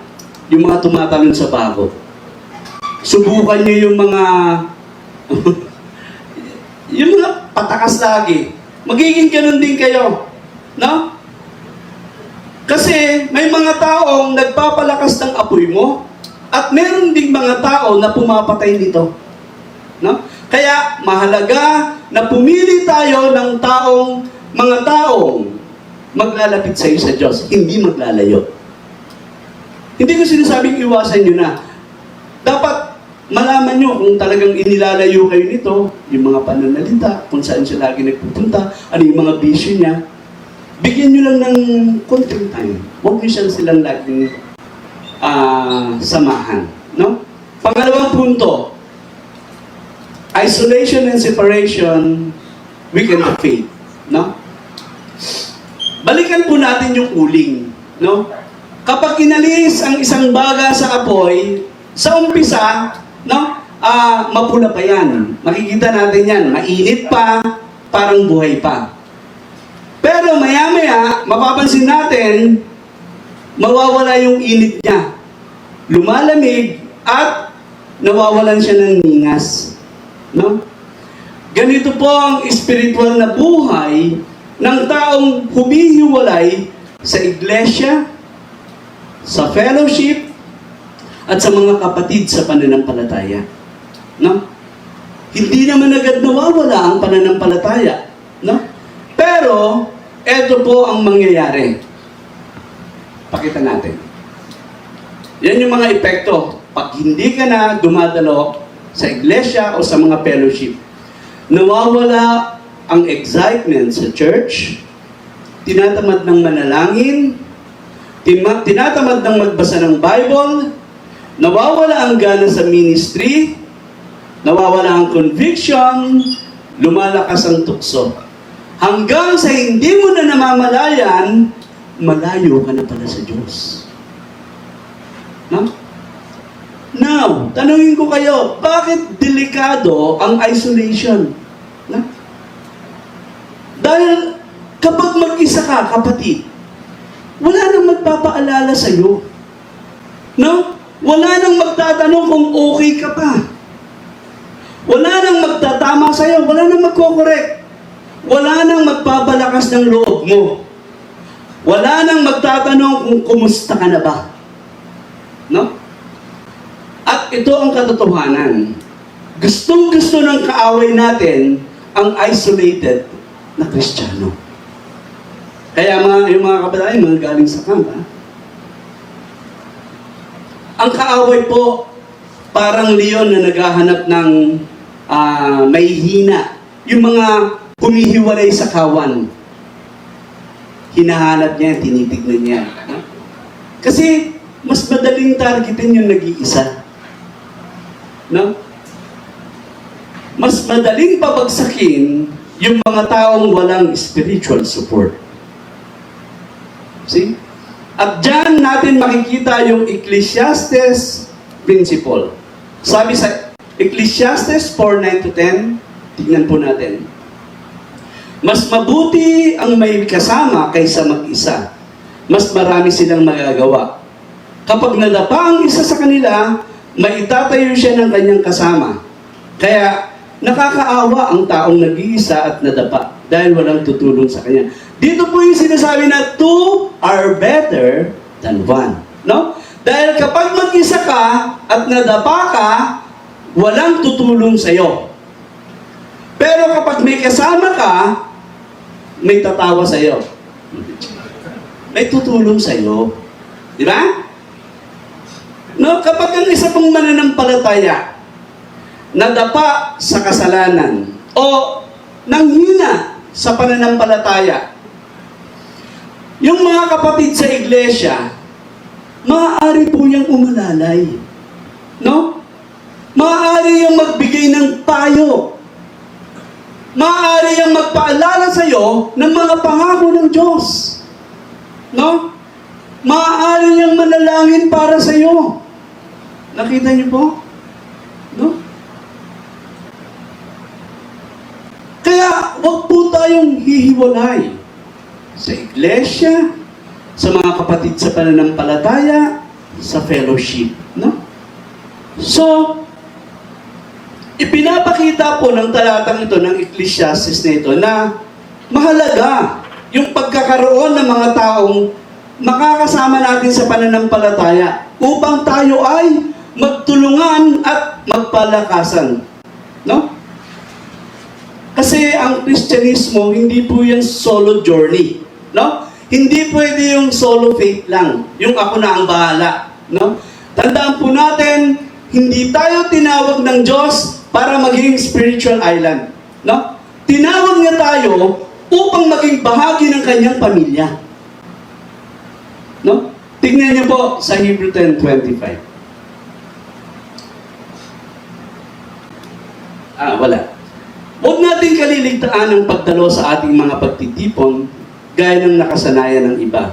Yung mga tumatalon sa bako. Subukan nyo yung mga yung mga patakas lagi. Magiging ganun din kayo. No? Kasi may mga taong nagpapalakas ng apoy mo at meron ding mga tao na pumapatay nito. No? Kaya mahalaga na pumili tayo ng mga taong maglalapit sa iyo sa Diyos, hindi maglalayo. Hindi ko sinasabing iwasan nyo na. Dapat malaman nyo kung talagang inilalayo kayo nito, yung mga pananalita, kung saan siya lagi nagpupunta, ano yung mga bisyo niya. Bigyan nyo lang ng konting time. Huwag nyo silang laging samahan. No? Pangalawang punto, isolation and separation weaken the faith. No? Balikan po natin yung uling. No? Kapag inalis ang isang baga sa apoy, sa umpisa, no, mapula pa yan. Makikita natin yan. Mainit pa, parang buhay pa. Pero maya-maya, mapapansin natin, mawawala yung init niya. Lumalamig at nawawalan siya ng ningas. No? Ganito po ang spiritual na buhay ng taong humihiwalay sa iglesia, sa fellowship, at sa mga kapatid sa pananampalataya. No? Hindi naman agad nawawala ang pananampalataya. No? Pero, eto po ang mangyayari. Pakita natin. Yan yung mga epekto. Pag hindi ka na dumadalo sa iglesia o sa mga fellowship, nawawala ang excitement sa church, tinatamad ng manalangin, tinatamad ng magbasa ng Bible, nawawala ang gana sa ministry, nawawala ang conviction, lumalakas ang tukso. Hanggang sa hindi mo na namamalayan, malayo ka na pala sa Diyos. No? Now, tanungin ko kayo, bakit delikado ang isolation? No? Dahil kapag mag-isa ka, kapatid, wala nang magpapaalala sa iyo. No? Wala nang magtatanong kung okay ka pa. Wala nang magtatama sa iyo, wala nang magko-correct. Wala nang magpapalakas ng loob mo. Wala nang magtatanong kung kumusta ka na ba. No? At ito ang katotohanan. Gustong-gusto ng kaaway natin ang isolated na Kristiyano. Kaya yung mga kabataan, mga galing sa camp, Ang kaaway po, parang leon na naghahanap ng may hina. Yung mga humihiwalay sa kawan. Hinahanap niya, tinitignan niya. Kasi, mas madaling targetin yung nag-iisa. No? Mas madaling pabagsakin yung mga taong walang spiritual support. See? At dyan natin makikita yung Ecclesiastes principle. Sabi sa Ecclesiastes 4:9-10, tignan po natin. Mas mabuti ang may kasama kaysa mag-isa. Mas marami silang magagawa. Kapag nadapa ang isa sa kanila, maitatayo siya ng kanyang kasama. Kaya nakakaawa ang taong nag-iisa at nadapa dahil walang tutulong sa kanya. Dito po yung sinasabi na two are better than one. No? Dahil kapag mag-isa ka at nadapa ka, walang tutulong sa iyo. Pero kapag may kasama ka, may tatawa sa iyo. May tutulong sa iyo. Di ba? No, kapag ang isa pong mananampalataya nadapa sa kasalanan o nanghina sa pananampalataya, yung mga kapatid sa iglesia, maaari po yung umalalay. No? Maaari yung magbigay ng payo. Maaari yung magpaalala sa iyo ng mga pangako ng Diyos. No? Maaari yung manalangin para sa iyo. Nakita niyo po? No? Kaya, wag po tayong hihiwalay sa iglesia, sa mga kapatid sa pananampalataya, sa fellowship. No? So, ipinapakita po ng talatang ito, ng Ecclesiastes na ito, na mahalaga yung pagkakaroon ng mga taong makakasama natin sa pananampalataya upang tayo ay magtulungan at magpalakasan. No? Kasi ang Kristyanismo, hindi po yan solo journey. No? Hindi pwede yung solo faith lang. Yung ako na ang bahala. No? Tandaan po natin, hindi tayo tinawag ng Diyos para maging spiritual island. No? Tinawag niya tayo upang maging bahagi ng kanyang pamilya. No? Tingnan niyo po sa Hebrew 10:25. Wala. Huwag natin kaliligtaan ang pagdalo sa ating mga pagtitipon gaya ng nakasanayan ng iba.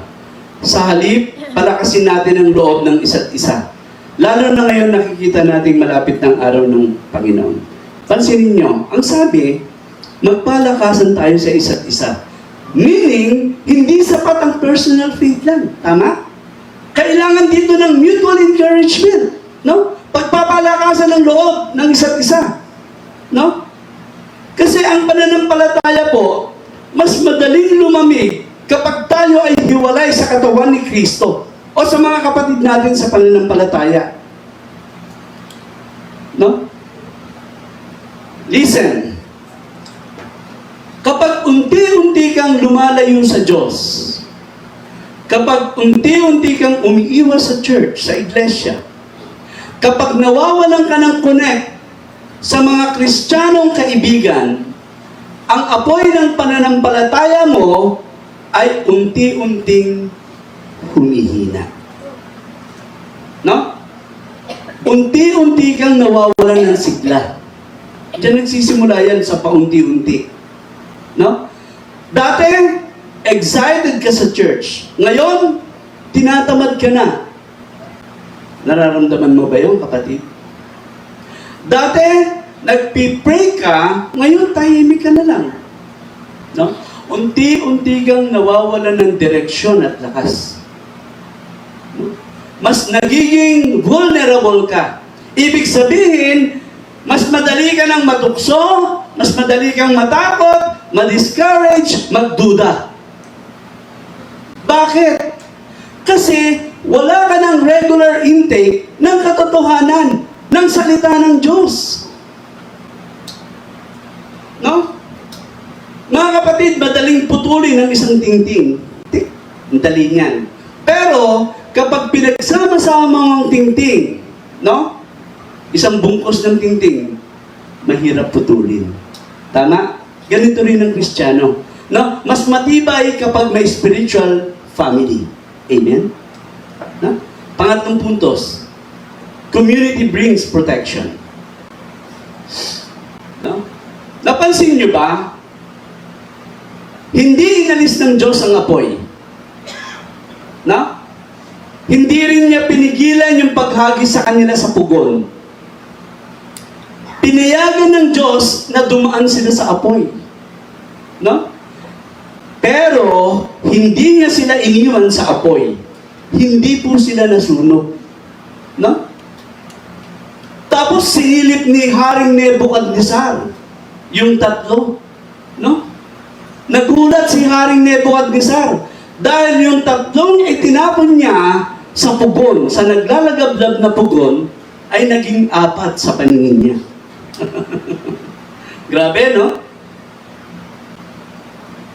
Sa halip, palakasin natin ang loob ng isa't isa. Lalo na ngayon nakikita natin malapit ng araw ng Panginoon. Pansinin nyo, ang sabi, magpalakasan tayo sa isa't isa. Meaning, hindi sapat ang personal faith lang. Tama? Kailangan dito ng mutual encouragement. No? Pagpapalakasan ng loob ng isa't isa. No? Kasi ang pananampalataya po, mas madaling lumamig kapag tayo ay hiwalay sa katawan ni Kristo o sa mga kapatid natin sa pananampalataya. No? Listen. Kapag unti-unti kang lumalayo sa Diyos, kapag unti-unti kang umiiwas sa church, sa iglesia, kapag nawawalan ka ng connect sa mga Kristiyanong kaibigan, ang apoy ng pananampalataya mo ay unti-unting humihina. No? Unti-unti kang nawawalan ng sigla. Diyan nagsisimula yan sa paunti-unti. No? Dati, excited ka sa church. Ngayon, tinatamad ka na. Nararamdaman mo ba yun, kapatid? Dati, nagpipray ka, ngayon tahimik ka na lang. No? Unti-unti kang nawawalan ng direksyon at lakas. No? Mas nagiging vulnerable ka. Ibig sabihin, mas madali ka nang matukso, mas madali kang matakot, ma-discourage, magduda. Bakit? Kasi wala ka ng regular intake ng katotohanan ng salita ng Diyos. No? Mga kapatid, madaling putulin ng isang tingting. Ang dali niyan. Pero, kapag pinagsama-sama ang tingting, no? Isang bungkos ng tingting, mahirap putulin. Tama? Ganito rin ang Kristiyano. No? Mas matibay kapag may spiritual family. Amen? No? Pangatlong puntos, community brings protection. No? Napansin nyo ba? Hindi inalis ng Diyos ang apoy. No? Hindi rin niya pinigilan yung paghagis sa kanila sa pugon. Pinayagan ng Diyos na dumaan sila sa apoy. No? Pero, hindi niya sila iniwan sa apoy. Hindi po sila nasunog. No? Tapos sinilip ni Haring Nebukadnezar yung tatlo. No? Nagulat si Haring Nebukadnezar dahil yung tatlong itinapon niya sa pugon, sa naglalagablab na pugon, ay naging 4 sa paningin niya. Grabe, no?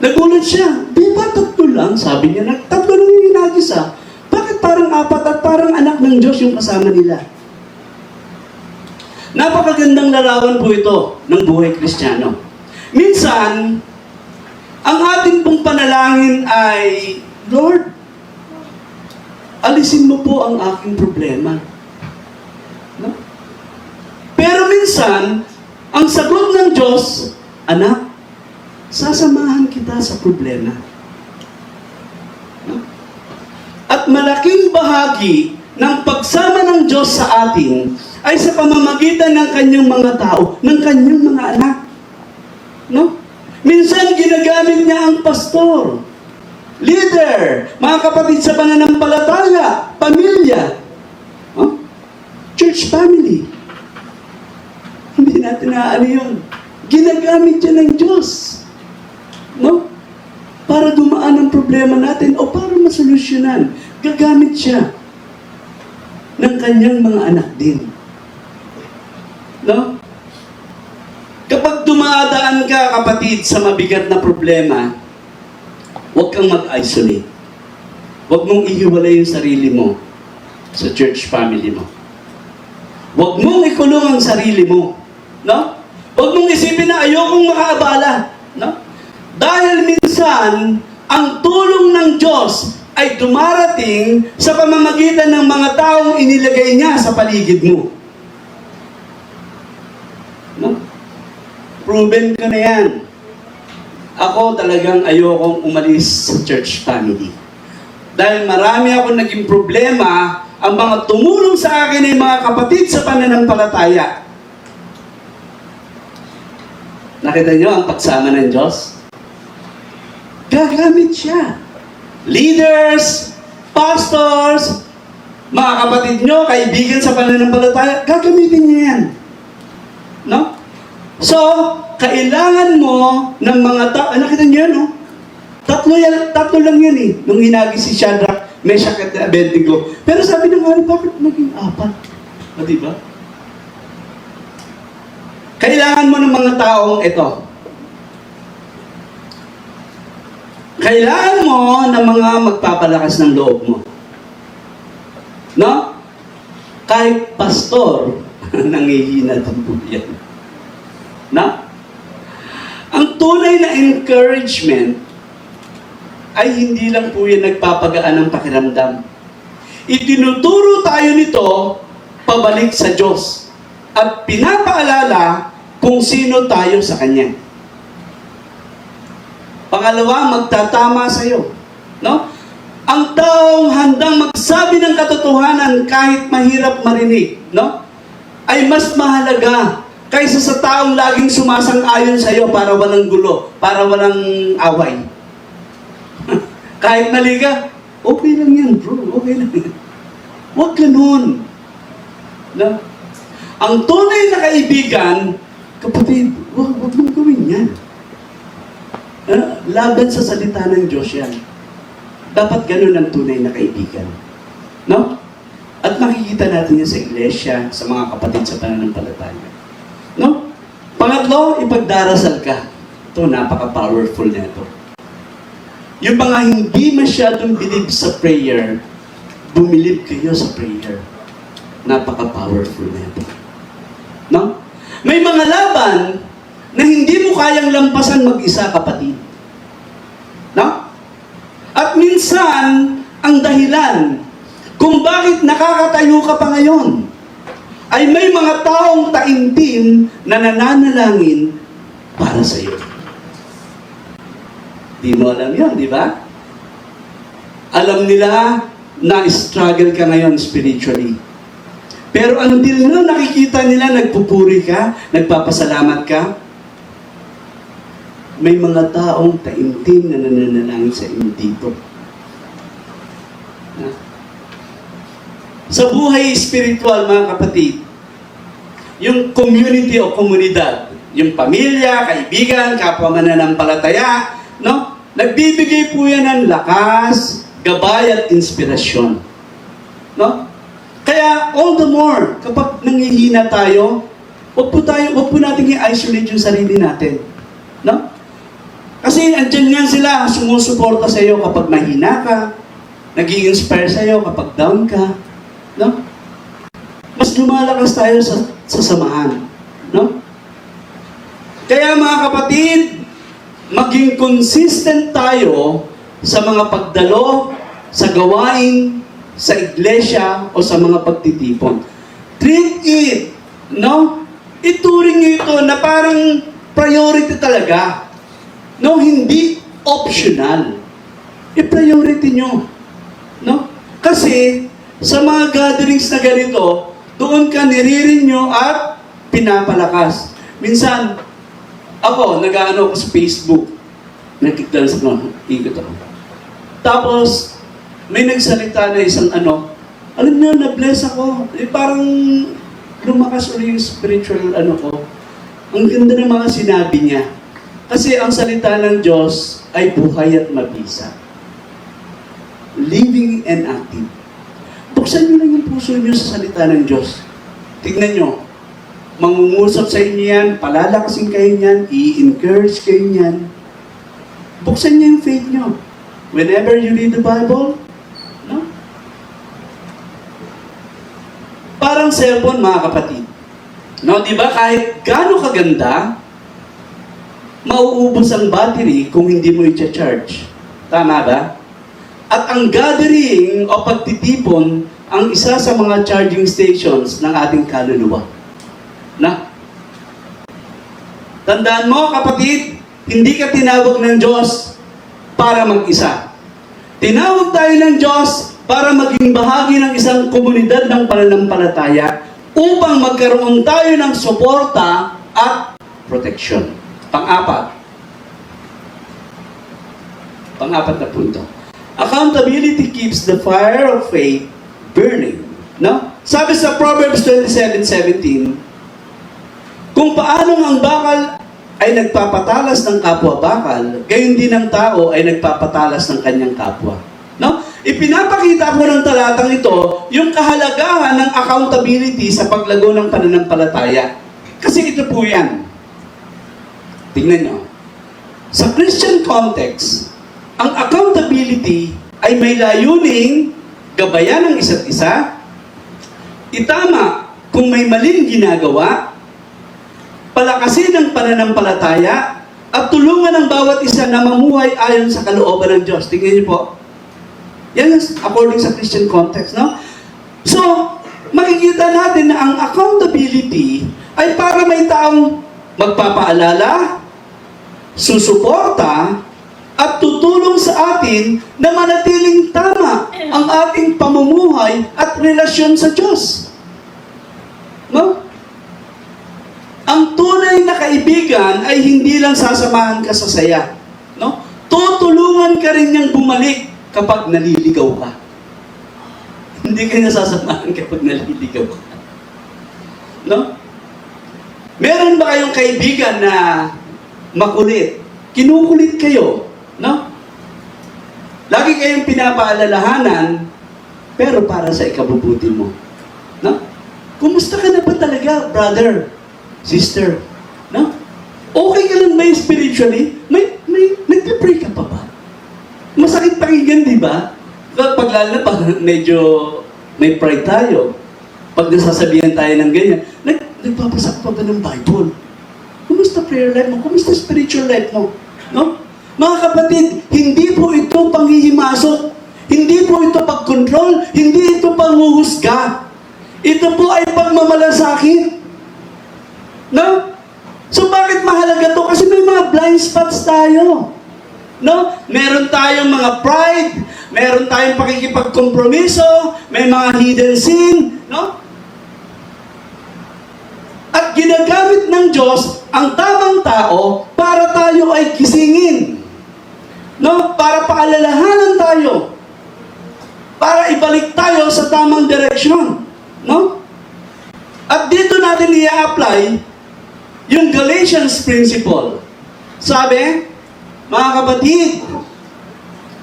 Nagulat siya. Di ba 3 lang? Sabi niya, 3 lang yung hinagis ah. Bakit parang 4 at parang anak ng Diyos yung kasama nila? Napakagandang larawan po ito ng buhay Kristiyano. Minsan, ang ating pong panalangin ay, Lord, alisin mo po ang aking problema. No? Pero minsan, ang sagot ng Diyos, anak, sasamahan kita sa problema. No? At malaking bahagi ng pagsama ng Diyos sa atin ay sa pamamagitan ng kanyang mga tao, ng kanyang mga anak. No? Minsan ginagamit niya ang pastor, leader, mga kapatid sa pananampalataya, pamilya, church family. Hindi natin naaano yun. Ginagamit yan ng Diyos. No? Para dumaan ang problema natin o para masolusyonan. Gagamit siya ng kanyang mga anak din. No? Kapag dumadaan ka, kapatid, sa mabigat na problema, huwag kang mag-isolate. Huwag mong ihiwalay yung sarili mo sa church family mo. Huwag mong ikulong ang sarili mo. No? Huwag mong isipin na ayokong makaabala. No? Dahil minsan, ang tulong ng Diyos ay dumarating sa pamamagitan ng mga taong inilagay niya sa paligid mo. No? Proven ko na yan. Ako talagang ayokong umalis sa church family. Dahil marami ako naging problema, ang mga tumulong sa akin ay mga kapatid sa pananampalataya. Nakita niyo ang pagsama ng Diyos? Gagamit siya. Leaders, pastors, mga kapatid niyo, kaibigan sa pananampalataya, gagamitin niya yan. No? So, kailangan mo ng mga tao, nakita niyo yan, no? Tatlo lang yan eh, nung hinagi si Shadrach, Meshach at Abednego. Pero sabi ng hari, bakit naging 4? O, diba? Kailangan mo ng mga taong ito. Kailangan mo ng mga magpapalakas ng loob mo. No? Kahit pastor, nangihina din po yan. No? Ang tunay na encouragement ay hindi lang po yan nagpapagaan ng pakiramdam. Itinuturo tayo nito pabalik sa Diyos at pinapaalala kung sino tayo sa Kanya. Pangalawa, magtatama sa iyo. No? Ang taong handang magsabi ng katotohanan kahit mahirap marinig, no? Ay mas mahalaga kaysa sa taong laging sumasang-ayon sa iyo para walang gulo, para walang away. Kahit mali ka, okay lang yan, bro. Okay lang. Huwag ganun. No? Ang tunay na kaibigan, kapatid, huwag mong gawin yan. Laban sa salita ng Diyos yan. Dapat ganun ang tunay na kaibigan. No? At makikita natin yan sa iglesia, sa mga kapatid sa pananampalataya. No? Pangatlo, ipagdarasal ka. Ito, napaka-powerful na ito. Yung mga hindi masyadong believe sa prayer, bumilib kayo sa prayer. Napaka-powerful na ito. No? May mga laban na hindi mo kayang lampasan mag-isa, kapatid. No? At minsan, ang dahilan kung bakit nakakatayo ka pa ngayon ay may mga taong taimtim na nananalangin para sa iyo. Di mo alam yun, di ba? Alam nila na struggle ka ngayon spiritually. Pero until no, nakikita nila, nagpupuri ka, nagpapasalamat ka, may mga taong taimtim na nananalangin sa inyo dito. Sa buhay spiritual, mga kapatid, yung community o komunidad, yung pamilya, kaibigan, kapwa mananampalataya, no? Nagbibigay po yan ng lakas, gabay at inspirasyon. No? Kaya all the more, kapag nangihina tayo, wag po natin i-isolate yung sarili natin. No? Kasi andyan nga sila, sumusuporta sa iyo kapag mahina ka, nag-i-inspire sa iyo kapag down ka. No? Mas lumalakas tayo sa samahan. No? Kaya mga kapatid, maging consistent tayo sa mga pagdalo, sa gawain, sa iglesia, o sa mga pagtitipon. Treat it, no? Ituring nyo ito na parang priority talaga. No, hindi optional. I-priority nyo. No? Kasi, sa mga gatherings na ganito, doon ka niririnyo at pinapalakas. Minsan, ako, nag-ano ako sa Facebook. Nagkikdans ako, ikot ako. Tapos, may nagsalita na isang alam niyo, na-bless ako. Parang lumakas ulit yung spiritual ko. Ang ganda ng mga sinabi niya. Kasi ang salita ng Diyos ay buhay at mabisa. Living and active. Buksan niyo lang yung puso niyo sa salita ng Diyos. Tignan niyo. Mangungusap sa inyo yan, palalakasin kayo niyan, i-encourage kayo niyan. Buksan niyo yung faith niyo. Whenever you read the Bible, no? Parang cellphone, mga kapatid. No, di ba? Kahit gaano kaganda, mauubos ang battery kung hindi mo i-charge. Tama ba? At ang gathering o pagtitipon ang isa sa mga charging stations ng ating kaluluwa. Na? Tandaan mo, kapatid, hindi ka tinawag ng Diyos para mag-isa. Tinawag tayo ng Diyos para maging bahagi ng isang komunidad ng pananampalataya upang magkaroon tayo ng suporta at proteksyon. Pang-apat na punto. Accountability keeps the fire of faith burning. No? Sabi sa Proverbs 27:17, kung paanong ang bakal ay nagpapatalas ng kapwa-bakal, gayon din ang tao ay nagpapatalas ng kanyang kapwa. No? Ipinapakita po ng talatang ito yung kahalagahan ng accountability sa paglago ng pananampalataya. Kasi ito po yan. Tingnan nyo. Sa Christian context, ang accountability ay may layuning gabayan ng isa't isa, itama kung may maling ginagawa, palakasin ang pananampalataya, at tulungan ang bawat isa na mamuhay ayon sa kalooban ng Diyos. Tingnan niyo po. Yan according sa Christian context, no? So, makikita natin na ang accountability ay para may taong magpapaalala, susuporta, at tutulong sa atin na manatiling tama ang ating pamumuhay at relasyon sa Diyos. No? Ang tunay na kaibigan ay hindi lang sasamahan ka sa saya. No? Tutulungan ka rin niyang bumalik kapag naliligaw ka. Hindi ka nasasamahan kapag naliligaw ka. No? Meron ba kayong kaibigan na makulit? Kinukulit kayo. No? Lagi kayong pinapaalalahanan, pero para sa ikabubuti mo. No? Kumusta ka na ba talaga, brother? Sister, no? Okay ka lang ba spiritually? Nagpe-pray ka pa ba? Masakit pakinggan, di ba? Pag lalo na pag medyo may pride tayo, pag nasasabihan tayo ng ganyan, nagpapasa ka pa ba ng Bible? Kumusta prayer life mo? Kumusta spiritual life mo? No? Mga kapatid, hindi po ito panghihimasok. Hindi po ito pag-control. Hindi ito panghuhusga. Ito po ay pagmamalasakit. No? So bakit mahalaga to? Kasi may mga blind spots tayo. No? Meron tayong mga pride, meron tayong pakikipagkompromiso, may mga hidden sin, no? At ginagamit ng Diyos ang tamang tao para tayo ay gisingin. No? Para paalalahanan tayo. Para ibalik tayo sa tamang direksyon. No? At dito natin i-apply yung Galatians principle. Sabi, mga kapatid,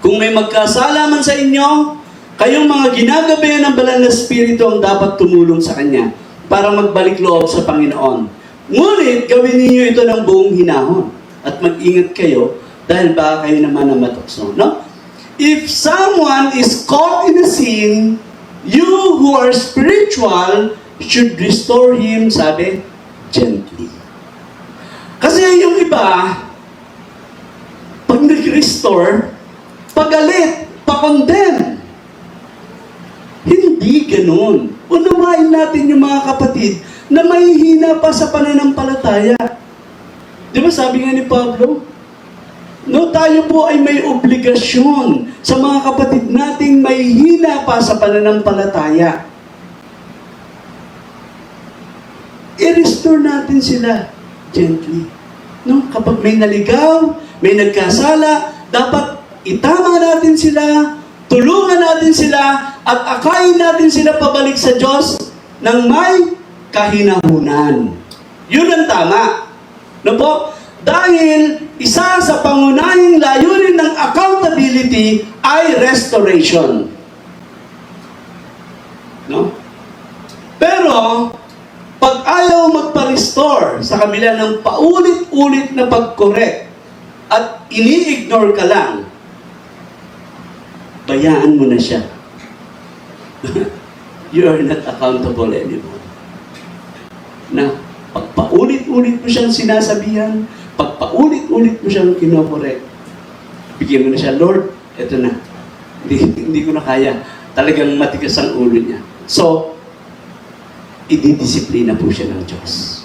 kung may magkasala man sa inyo, kayong mga ginagabayan ng banal na Espiritu ang dapat tumulong sa Kanya para magbalik loob sa Panginoon. Ngunit, gawin ninyo ito ng buong hinahon at mag-ingat kayo dahil baka kayo naman na matukso. No? If someone is caught in a sin, you who are spiritual should restore him, sabi, gently. Kasi yung iba, pag nag-restore, pagalit, pa-condemn. Hindi ganun. Unawain natin yung mga kapatid na mahihina pa sa pananampalataya. Di ba sabi nga ni Pablo? No, tayo po ay may obligasyon sa mga kapatid nating mahihina pa sa pananampalataya. I-restore natin sila gently. No? Kapag may naligaw, may nagkasala, dapat itama natin sila, tulungan natin sila, at akayin natin sila pabalik sa Diyos ng may kahinahunan. Yun ang tama. No po? Dahil isa sa pangunahing layunin ng accountability ay restoration. No? Pero, pag ayaw magpa-restore sa kabila ng paulit-ulit na pag-correct at ini-ignore ka lang, bayaan mo na siya. You are not accountable anymore. Na, pag paulit-ulit mo siyang sinasabihan, pag paulit-ulit mo siyang kinokorek, bigyan mo na siya, Lord, eto na. Hindi ko na kaya. Talagang matigas ang ulo niya. So, ididisiplina po siya ng Diyos.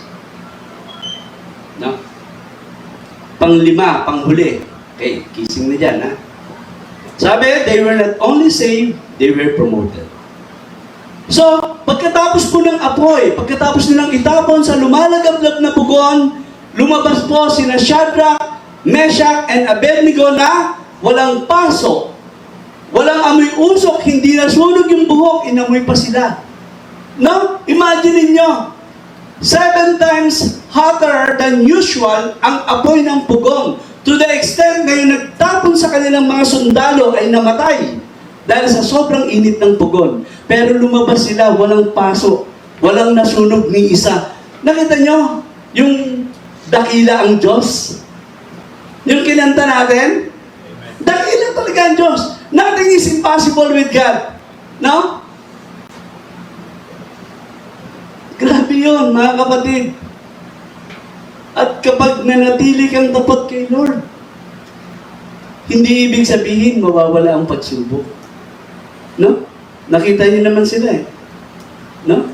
No? Panglima, panghuli. Okay, kissing na dyan, ha? Sabi, they were not only saved, they were promoted. So, pagkatapos po ng apoy, pagkatapos nilang itapon sa lumalagablab na pugon, lumabas po sina Shadrach, Meshach, and Abednego na walang pasok, walang amoy usok, hindi nasunog yung buhok, inamoy pa sila. No? Imagine niyo, 7 times hotter than usual ang apoy ng pugon. To the extent na yung nagtapon sa kanilang mga sundalo ay namatay dahil sa sobrang init ng pugon. Pero lumabas sila, walang pasok, walang nasunog ni isa. Nakita nyo, yung dakila ang Diyos? Yung kinanta natin? Dakila talaga ang Diyos. Nothing is impossible with God. No? Grabe yun, mga kapatid. At kapag nanatili kang tapat kay Lord, hindi ibig sabihin mawawala ang pagsubok. No? Nakita niyo naman sila eh. No?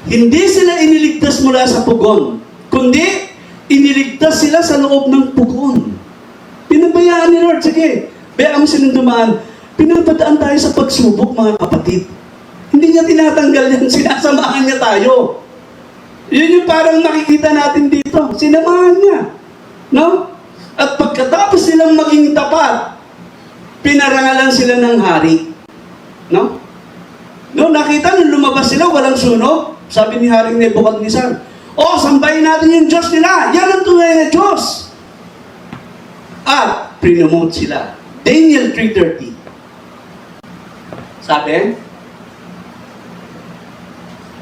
Hindi sila iniligtas mula sa pugon, kundi iniligtas sila sa loob ng pugon. Pinabayaan ni Lord, sige, bayaan mo silang dumaan. Pinapadaan tayo sa pagsubok, mga kapatid. Hindi niya tinatanggal yan, sinasamahan niya tayo. Yun yung parang nakikita natin dito, sinamahan niya. No? At pagkatapos silang maging tapat, pinarangalan sila ng hari. No? No, nakita nung lumabas sila, walang sunog. Sabi ni Haring Nebuchadnezzar, sambahin natin yung Diyos nila. Yan ang tunay na Diyos. At prinomote sila. Daniel 3:30. Sabi,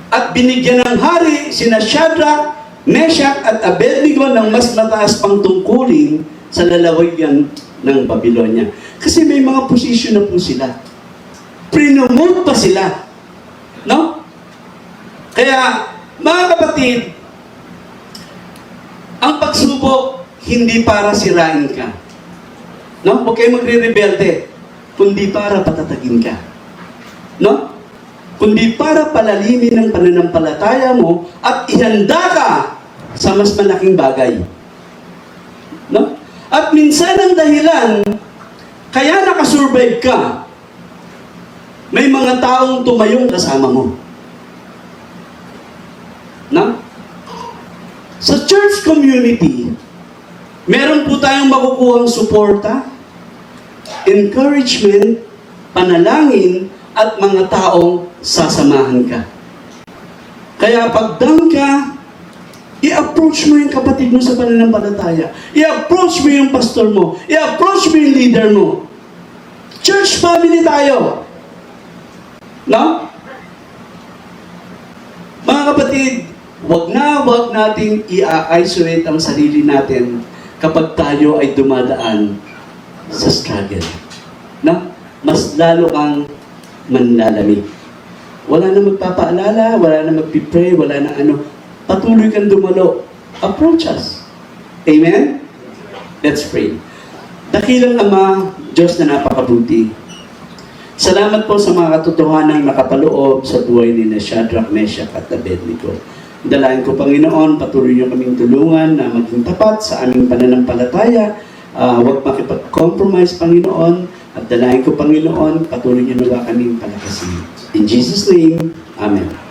at binigyan ng hari sina Shadrach, Meshach at Abednego ng mas mataas pang tungkulin sa lalawigan ng Babylonia. Kasi may mga posisyon na po sila. Prinomote pa sila. No? Kaya, mga kapatid, ang pagsubok, hindi para sirain ka. No? Huwag kayo magre-rebelde, kundi para patatagin ka. No? Kundi para palalimin ang pananampalataya mo at ihanda ka sa mas malaking bagay. No? At minsan ang dahilan, kaya nakasurvive ka, may mga taong tumayong kasama mo. No? Sa church community, meron po tayong makukuhang suporta, encouragement, panalangin, at mga taong sasamahan ka. Kaya pag down ka, i-approach mo yung kapatid mo sa pananampalataya. I-approach mo yung pastor mo. I-approach mo yung leader mo. Church family tayo. No? Mga kapatid, wag nating i-isolate ang sarili natin kapag tayo ay dumadaan sa struggle. No? Mas lalo kang manlalamig. Wala na magpapaalala, wala na magpipray, wala na ano. Patuloy kang dumalo. Approach us. Amen? Let's pray. Dakilang Ama, Diyos na napakabuti. Salamat po sa mga katotohanang nakapaloob sa buhay ni Shadrach, Meshach at Abednego. Dalayan ko, Panginoon, patuloy niyo kaming tulungan na maging tapat sa aming pananampalataya. Huwag makipag-compromise, Panginoon. At dalayan ko, Panginoon, patuloy niyo nawa kaming palakasin. In Jesus' name, Amen.